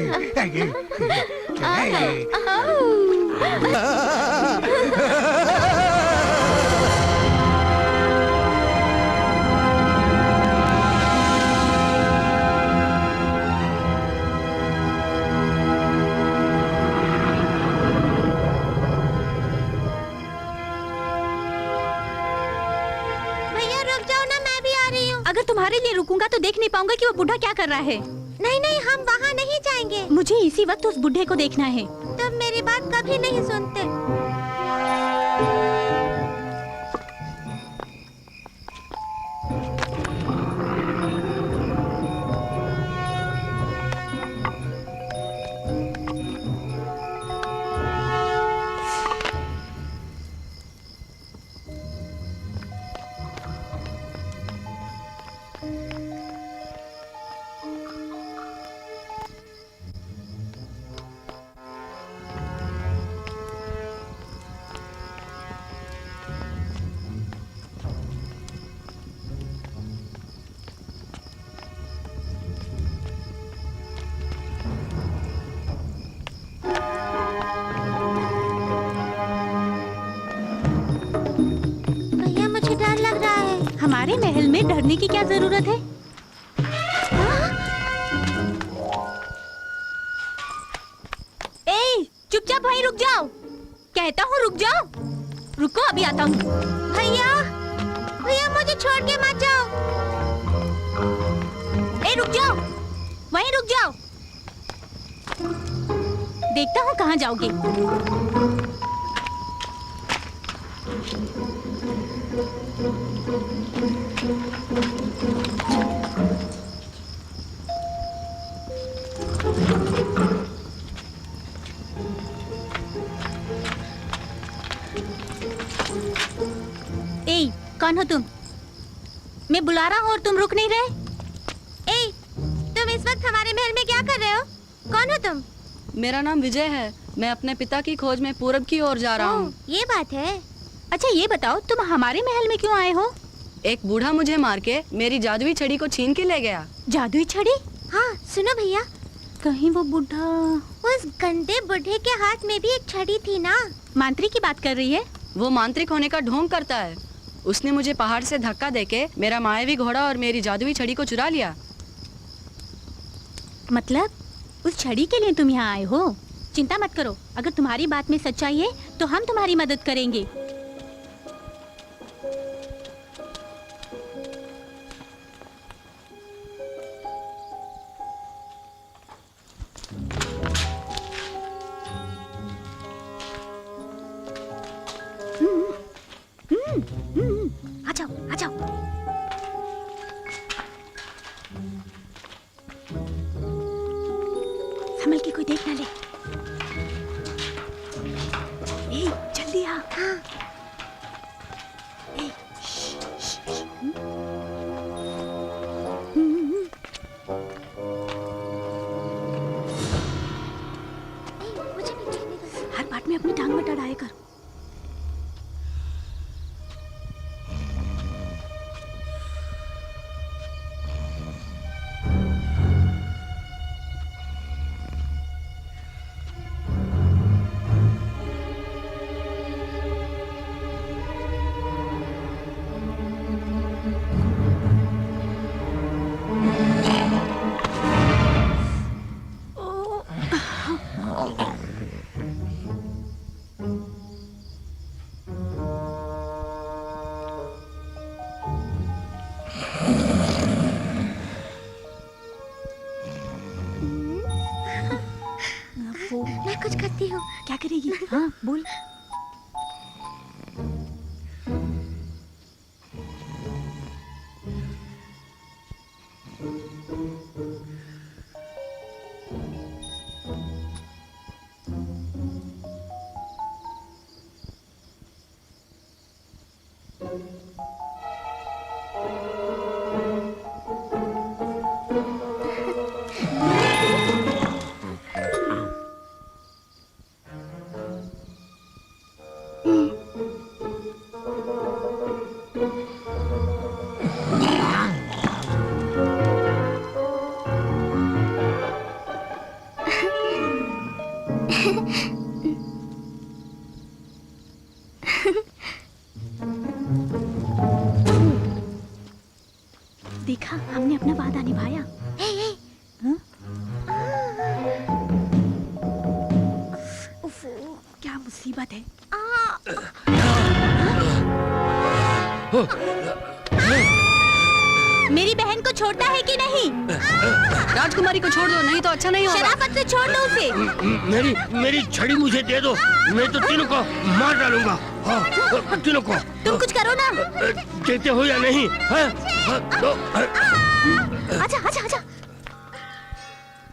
भैया रुक जाओ ना, मैं भी आ रही हूँ। अगर तुम्हारे लिए रुकूंगा तो देख नहीं पाऊंगा कि वो बूढ़ा क्या कर रहा है। नहीं नहीं, हम वहाँ नहीं जाएंगे। मुझे इसी वक्त उस बूढ़े को देखना है। तुम मेरी बात कभी नहीं सुनते। हमारे महल में डरने की क्या जरूरत है? ए, चुपचाप वहीं रुक जाओ। कहता हूँ रुक जाओ। रुको, अभी आता हूँ। भैया, भैया मुझे छोड़ के मत जाओ। ए, रुक जाओ, वहीं रुक जाओ। देखता हूँ कहाँ जाओगे। ए, कौन हो तुम? मैं बुला रहा हूँ और तुम रुक नहीं रहे। ए, तुम इस वक्त हमारे महल में क्या कर रहे हो? कौन हो तुम? मेरा नाम विजय है। मैं अपने पिता की खोज में पूरब की ओर जा रहा हूँ। ये बात है। अच्छा ये बताओ, तुम हमारे महल में क्यों आए हो? एक बूढ़ा मुझे मार के मेरी जादुई छड़ी को छीन के ले गया। जादुई छड़ी? हाँ सुनो भैया, कहीं वो बूढ़ा, उस गंदे बूढ़े के हाथ में भी एक छड़ी थी ना। मांत्रिक की बात कर रही है? वो मांत्रिक होने का ढोंग करता है। उसने मुझे पहाड़ से धक्का देके मेरा मायावी घोड़ा और मेरी जादुई छड़ी को चुरा लिया। मतलब उस छड़ी के लिए तुम यहाँ आए हो? चिंता मत करो, अगर तुम्हारी बात में सच्चाई है तो हम तुम्हारी मदद करेंगे। आ जाओ, आ जाओ। संभल के कोई देख ना ले। ए, जल्दी आ। हाँ। ए, हर बात में अपनी टांग मत अड़ाया कर। मैं कुछ करती हूँ। क्या करेगी? हाँ बोल। देखा, हमने अपना वादा निभाया। हाँ? उफ, क्या मुसीबत है। मेरी बहन को छोड़ता है कि नहीं? राजकुमारी को छोड़ दो, नहीं तो अच्छा नहीं होगा। शराफत से छोड़ दो उसे। मेरी छड़ी मुझे दे दो, मैं तो तीनों को मार डालूंगा। हाँ, तीनों को। तुम कुछ करो ना। देते हो या नहीं? आजा आजा आजा।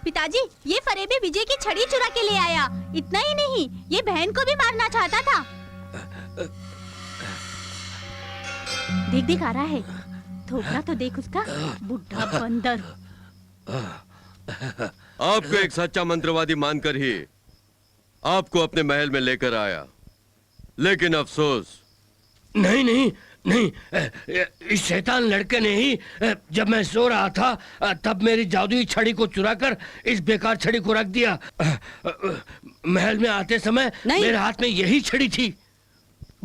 पिताजी, ये फरेबी विजय की छड़ी चुरा के ले आया। इतना ही नहीं, ये बहन को भी मारना चाहता था। देख देख आ रहा है। थोड़ा तो देख उसका, बुढ़ा बंदर। आपको एक सच्चा मंत्रवादी मानकर ही आपको अपने महल में लेकर आया, लेकिन अफसोस। नहीं नहीं नहीं, इस शैतान लड़के ने ही जब मैं सो रहा था तब मेरी जादुई छड़ी को चुराकर इस बेकार छड़ी को रख दिया। महल में आते समय मेरे हाथ में यही छड़ी थी।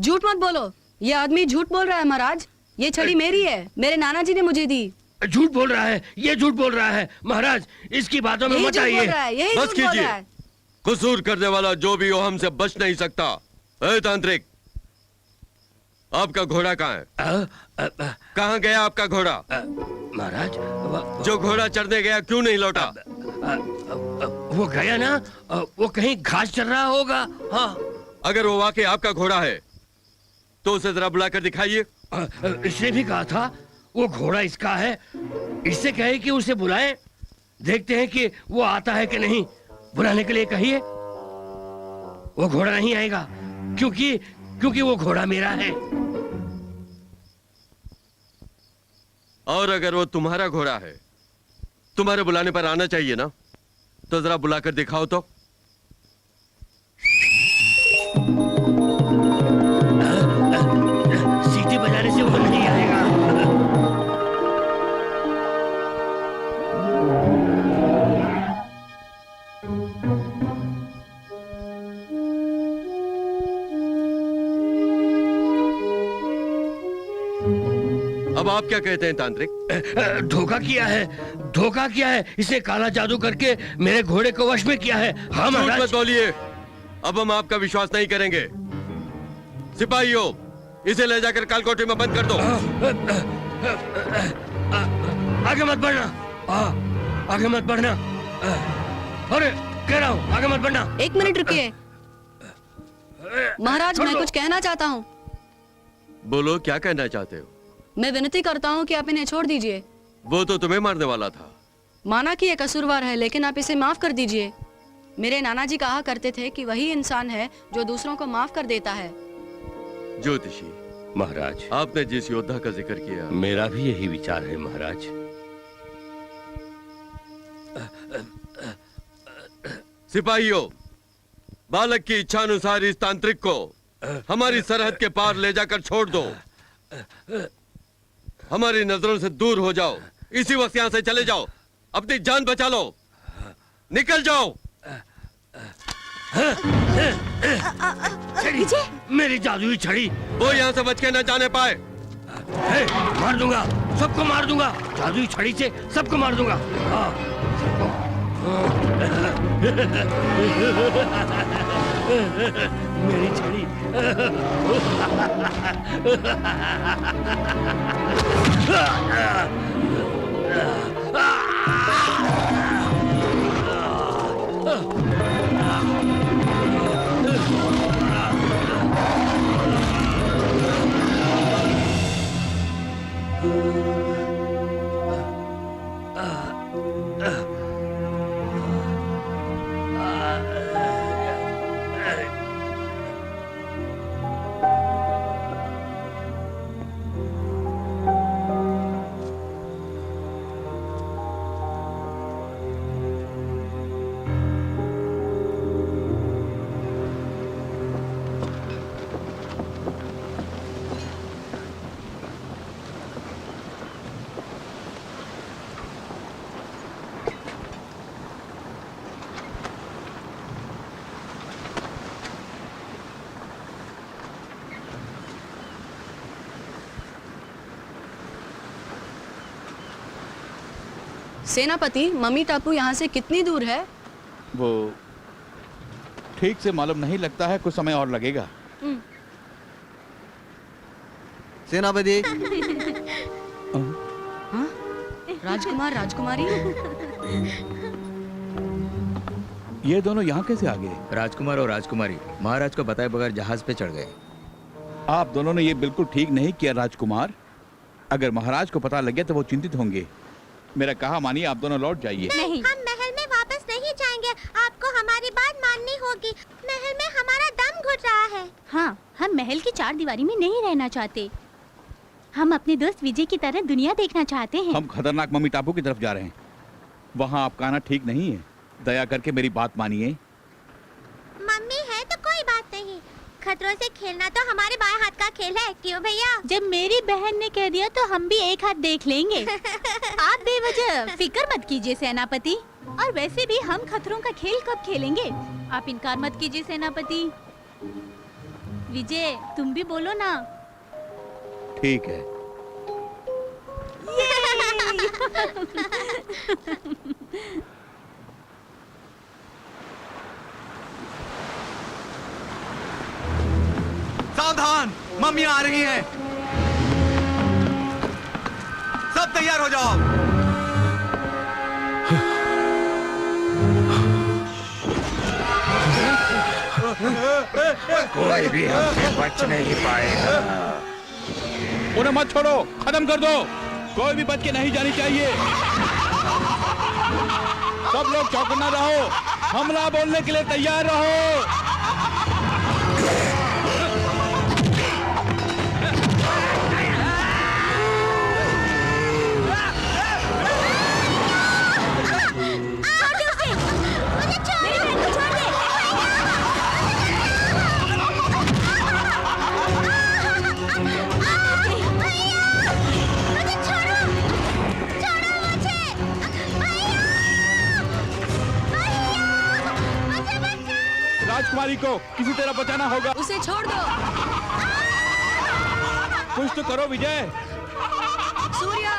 झूठ मत बोलो, ये आदमी झूठ बोल रहा है महाराज। ये छड़ी मेरी है, मेरे नाना जी ने मुझे दी। झूठ बोल रहा है, ये झूठ बोल रहा है। महाराज, इसकी बातों में मत आइए। बस कीजिए। कसूर करने वाला जो भी हो हमसे बच नहीं सकता। ए तांत्रिक, आपका घोड़ा कहाँ है? कहाँ गया आपका घोड़ा? महाराज, जो घोड़ा चढ़ने गया क्यों नहीं लौटा? वो गया ना, वो कहीं घास चर रहा होगा। हाँ, अगर वो वाकई आपका घोड़ा है तो उसे जरा बुलाकर दिखाइए। इसने भी कहा था वो घोड़ा इसका है। इससे कहे कि उसे बुलाए, देखते हैं कि वो आता है कि नहीं। बुलाने के लिए कहिए। वो घोड़ा नहीं आएगा, क्योंकि वो घोड़ा मेरा है। और अगर वो तुम्हारा घोड़ा है, तुम्हारे बुलाने पर आना चाहिए ना, तो जरा बुलाकर दिखाओ तो। सीटी बजाने से वो नहीं आएगा। अब आप क्या कहते हैं तांत्रिक? धोखा किया है, धोखा किया है। इसने काला जादू करके मेरे घोड़े को वश में किया है। हाँ महाराज। मत बोलिए, अब हम आपका विश्वास नहीं करेंगे। सिपाहियों, इसे ले जाकर कालकोठरी में बंद कर दो। आगे मत बढ़ना, आगे मत बढ़ना। अरे कह रहा हूँ, आगे मत बढ़ना। एक मिनट रुकिए महाराज, मैं कुछ कहना चाहता हूँ। बोलो, क्या कहना चाहते हो? मैं विनती करता हूँ कि आप इन्हें छोड़ दीजिए। वो तो तुम्हें मारने वाला था। माना कि ये कसूरवार है, लेकिन आप इसे माफ कर दीजिए। मेरे नाना जी कहा करते थे कि वही इंसान है जो दूसरों को माफ कर देता है। ज्योतिषी महाराज, आपने जिस योद्धा का जिक्र किया, मेरा भी यही विचार है महाराज। सिपाहियों, बालक की इच्छा अनुसार इस तांत्रिक को हमारी सरहद के पार ले जाकर छोड़ दो। हमारी नजरों से दूर हो जाओ। इसी वक्त यहाँ से चले जाओ, अपनी जान बचा लो, निकल जाओ। विजय, मेरी जादुई छड़ी, वो यहाँ से बच के न जाने पाए। मार दूंगा, सबको मार दूंगा। जादुई छड़ी से सबको मार दूंगा। मेरी छड़ी। सेनापति, मम्मी टापू यहाँ से कितनी दूर है? वो ठीक से मालूम नहीं लगता है, कुछ समय और लगेगा। सेनापति। हाँ? राजकुमार, राजकुमारी? ये दोनों यहाँ कैसे आ गए? राजकुमार और राजकुमारी महाराज को बताए बगैर जहाज पे चढ़ गए। आप दोनों ने ये बिल्कुल ठीक नहीं किया राजकुमार। अगर महाराज को पता लग गया तो वो चिंतित होंगे। मेरा कहा मानिए, आप दोनों लौट जाइए। नहीं, हम महल में वापस नहीं जाएंगे। आपको हमारी बात माननी होगी। महल में हमारा दम घुट रहा है। हाँ, हम महल की चार दीवारी में नहीं रहना चाहते। हम अपने दोस्त विजय की तरह दुनिया देखना चाहते हैं। हम खतरनाक मम्मी टापू की तरफ जा रहे हैं। वहाँ आपका आना ठीक नहीं है। दया करके मेरी बात मानिए। मम्मी है तो कोई बात नहीं। खतरों से खेलना तो हमारे बाएं हाथ का खेल है, क्यों भैया? जब मेरी बहन ने कह दिया तो हम भी एक हाथ देख लेंगे। आप बेवजह फिक्र मत कीजिए सेनापति। और वैसे भी हम खतरों का खेल कब खेलेंगे? आप इनकार मत कीजिए सेनापति। विजय, तुम भी बोलो ना। ठीक है। सावधान, मम्मी आ रही हैं। सब तैयार हो जाओ। कोई भी हमसे बच नहीं पाएगा। उन्हें मत छोड़ो, खत्म कर दो। कोई भी बच के नहीं जानी चाहिए। सब लोग चौकन्ना रहो। हमला बोलने के लिए तैयार रहो। राजकुमारी को किसी तरह बचाना होगा। उसे छोड़ दो। कुछ तो करो विजय। सूर्या।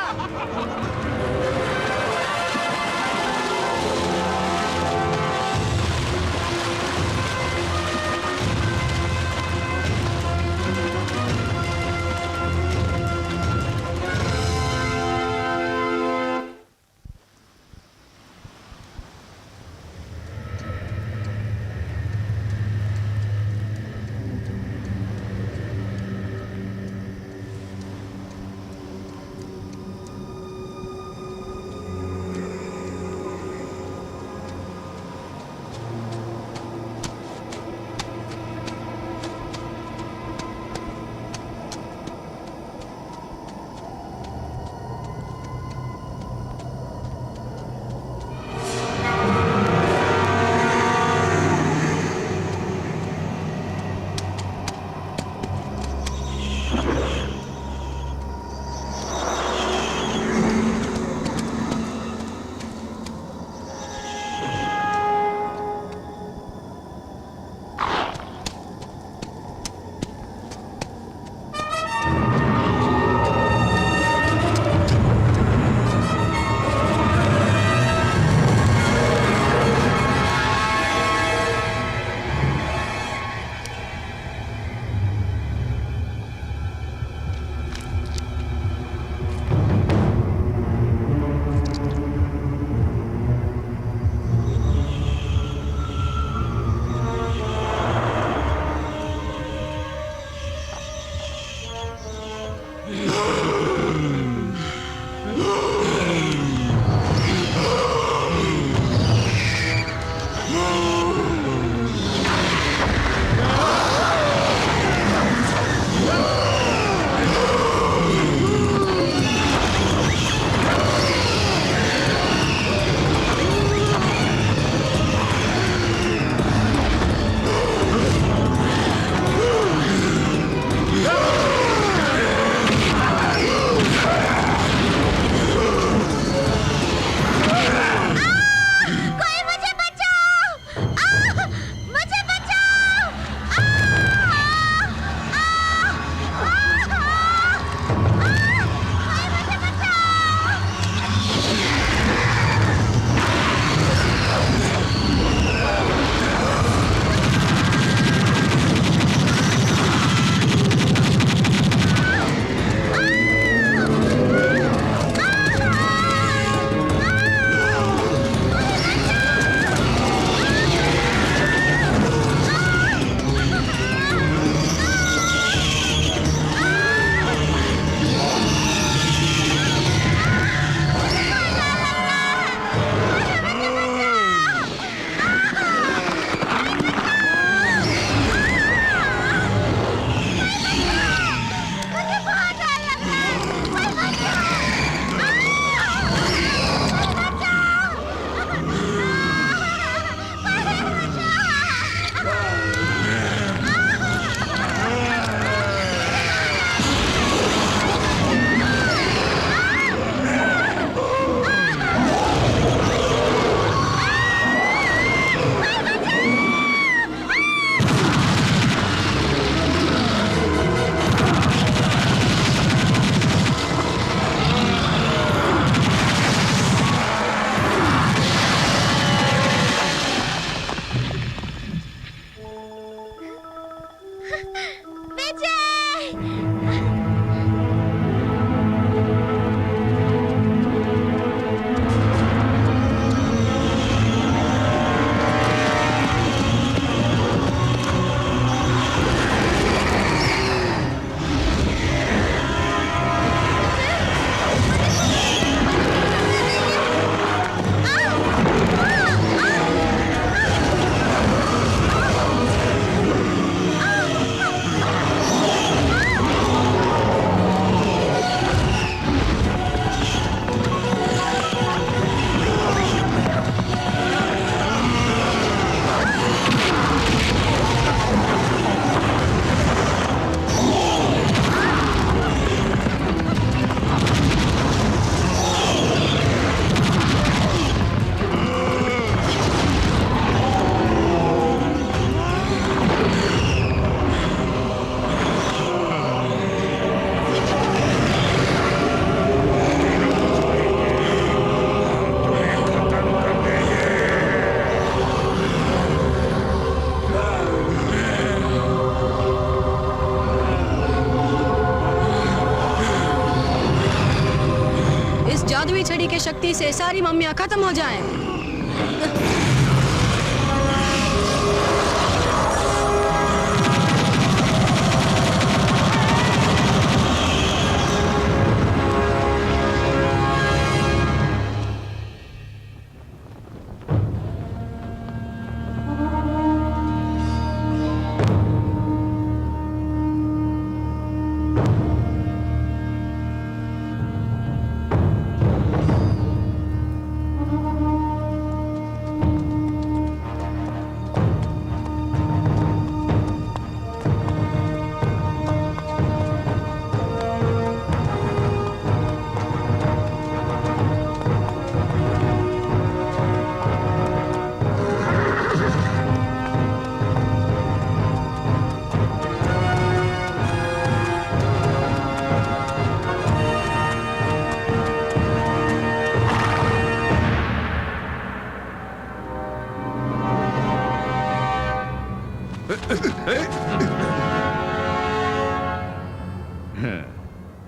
मेरी छड़ी के शक्ति से सारी मम्मियाँ खत्म हो जाएं।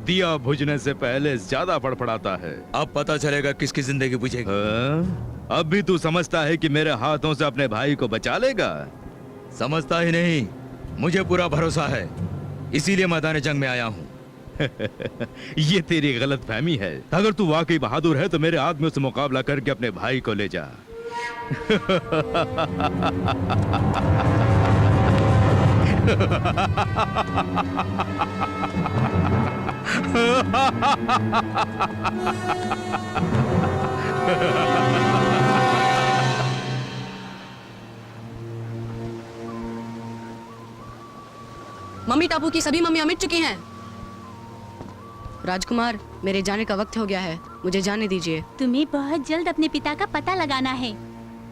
दिया बुझने से पहले ज्यादा फड़फड़ाता है। अब पता चलेगा किसकी जिंदगी बुझेगी। अब भी तू समझता है कि मेरे हाथों से अपने भाई को बचा लेगा? समझता ही नहीं, मुझे पूरा भरोसा है, इसीलिए मैदान जंग में आया हूँ। ये तेरी गलत फहमी है। अगर तू वाकई बहादुर है तो मेरे आदमियों से मुकाबला करके अपने भाई को ले जा। मम्मी टापू की सभी मम्मियाँ मिट चुकी हैं। राजकुमार, मेरे जाने का वक्त हो गया है, मुझे जाने दीजिए। तुम्हें बहुत जल्द अपने पिता का पता लगाना है,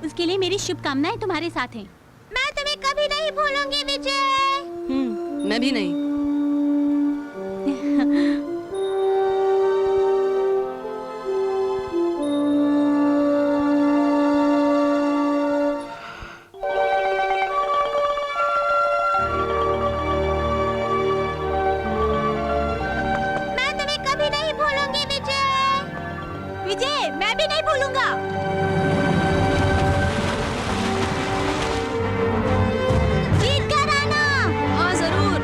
उसके लिए मेरी शुभकामनाएं तुम्हारे साथ हैं। मैं तुम्हें कभी नहीं भूलूंगी विजय। मैं भी नहीं। मैं भी नहीं भूलूंगा। जीत कर आना। हाँ जरूर।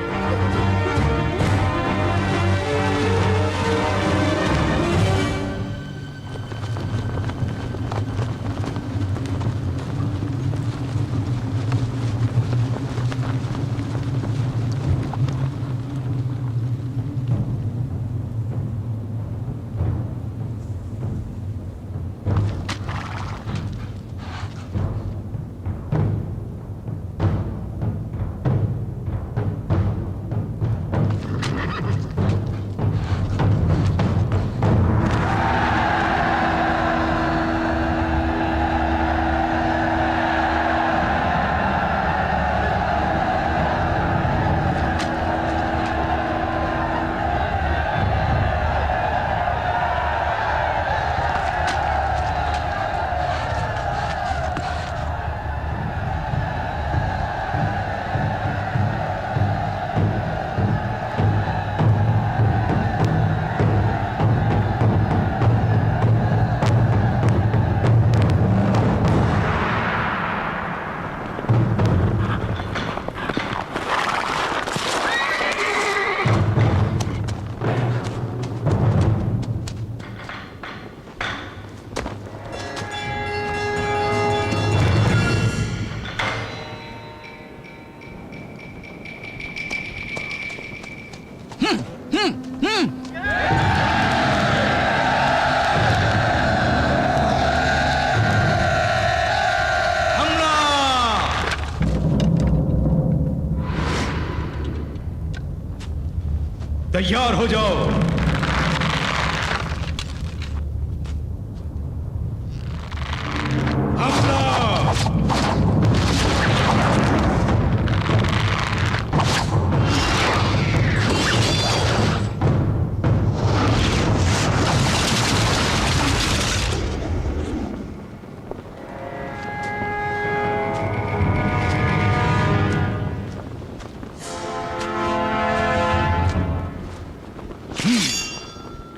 तैयार हो जाओ।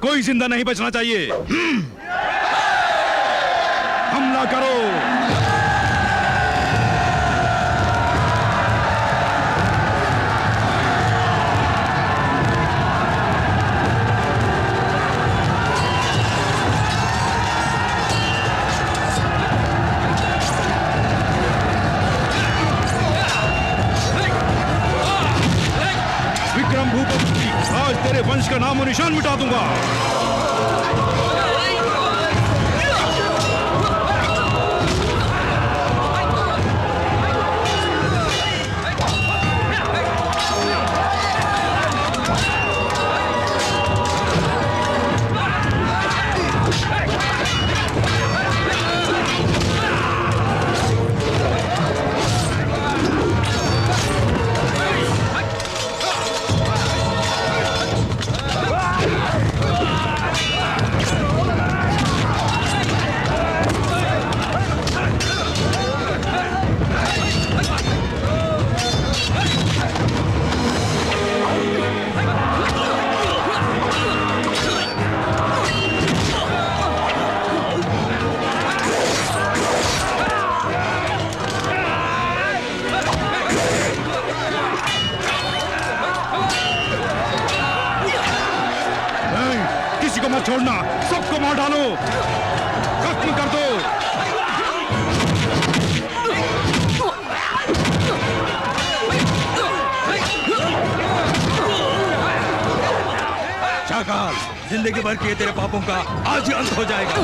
कोई जिंदा नहीं बचना चाहिए। खड़ा करो। विक्रम भूपति, आज तेरे वंश का नामो निशान मिटा दूंगा। किसी को मत छोड़ना, सबको मार डालो, खत्म कर दो। शाकाल, जिंदगी भर किए तेरे पापों का आज ही अंत हो जाएगा।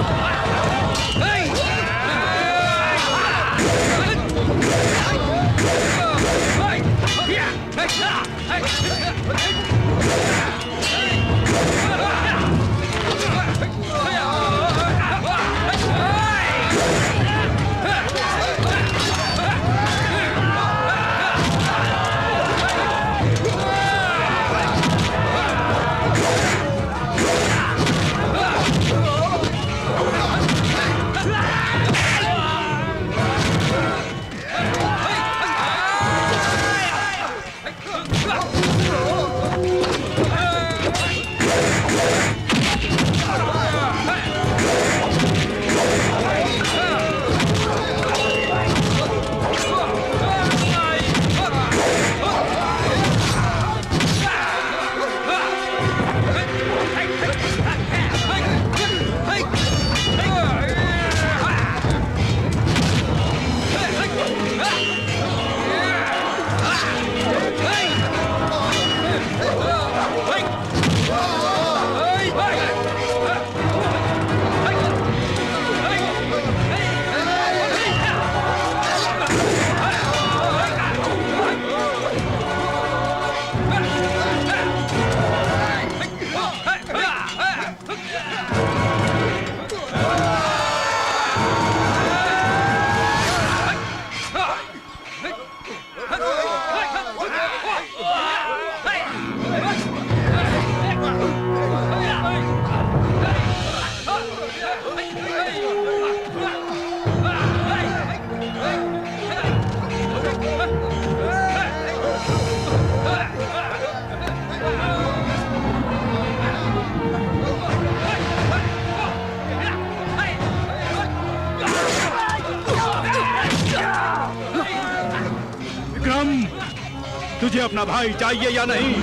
तुझे अपना भाई चाहिए या नहीं?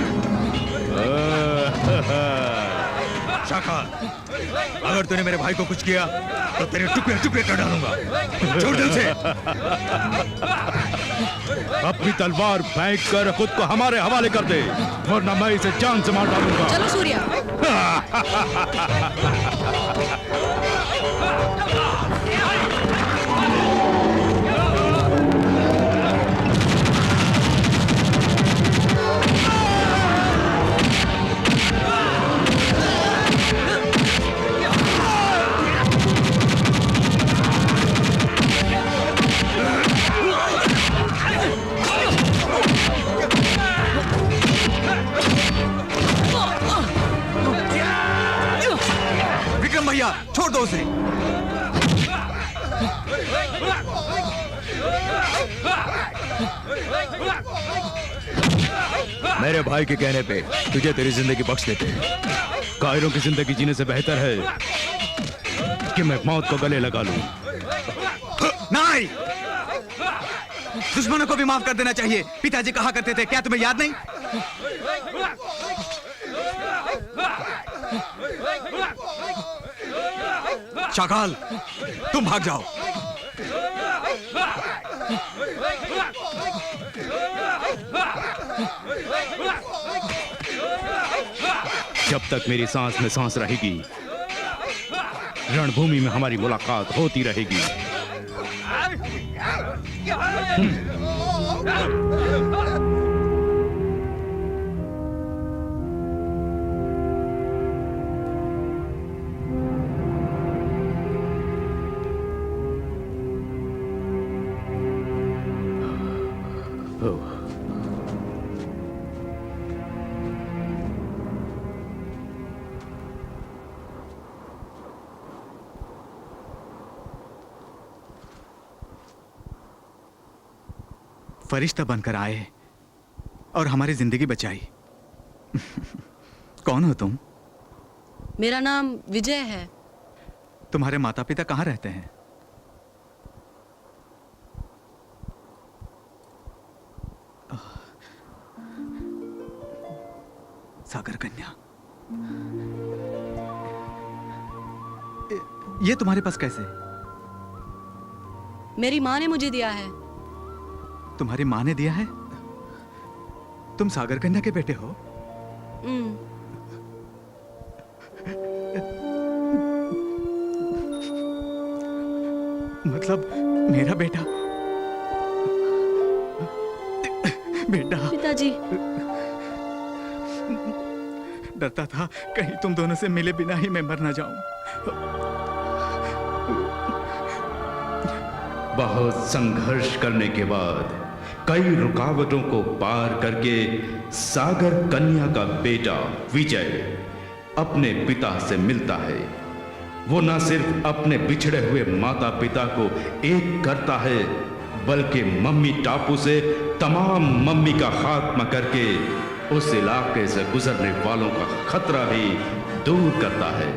शाकाल, अगर तूने मेरे भाई को कुछ किया तो तेरे टुकड़े टुकड़े कर डालूंगा। छोड़ दिल से। अपनी तलवार फेंक कर खुद को हमारे हवाले कर दे, वरना मैं इसे जान से मार डालूंगा। चलो सूर्या। भैया छोड़ दो उसे। मेरे भाई के कहने पे तुझे तेरी जिंदगी बख्श देते हैं। कायरों की जिंदगी जीने से बेहतर है कि मैं मौत को गले लगा लूं। नहीं, दुश्मनों को भी माफ कर देना चाहिए। पिताजी कहा करते थे, क्या तुम्हें याद नहीं? शाकाल, तुम भाग जाओ। जब तक मेरी सांस में सांस रहेगी, रणभूमि में हमारी मुलाकात होती रहेगी। फरिश्ता बनकर आए और हमारी जिंदगी बचाई। कौन हो तुम? मेरा नाम विजय है। तुम्हारे माता पिता कहाँ रहते हैं? सागर कन्या, ये तुम्हारे पास कैसे? मेरी माँ ने मुझे दिया है। तुम्हारी माँ ने दिया है? तुम सागर कन्या के बेटे हो? मतलब मेरा बेटा? बेटा, पिताजी। डरता था कहीं तुम दोनों से मिले बिना ही मैं मर ना जाऊं। बहुत संघर्ष करने के बाद, कई रुकावटों को पार करके सागर कन्या का बेटा विजय अपने पिता से मिलता है। वो न सिर्फ अपने बिछड़े हुए माता पिता को एक करता है, बल्कि मम्मी टापू से तमाम मम्मी का खात्मा करके उस इलाके से गुजरने वालों का खतरा भी दूर करता है।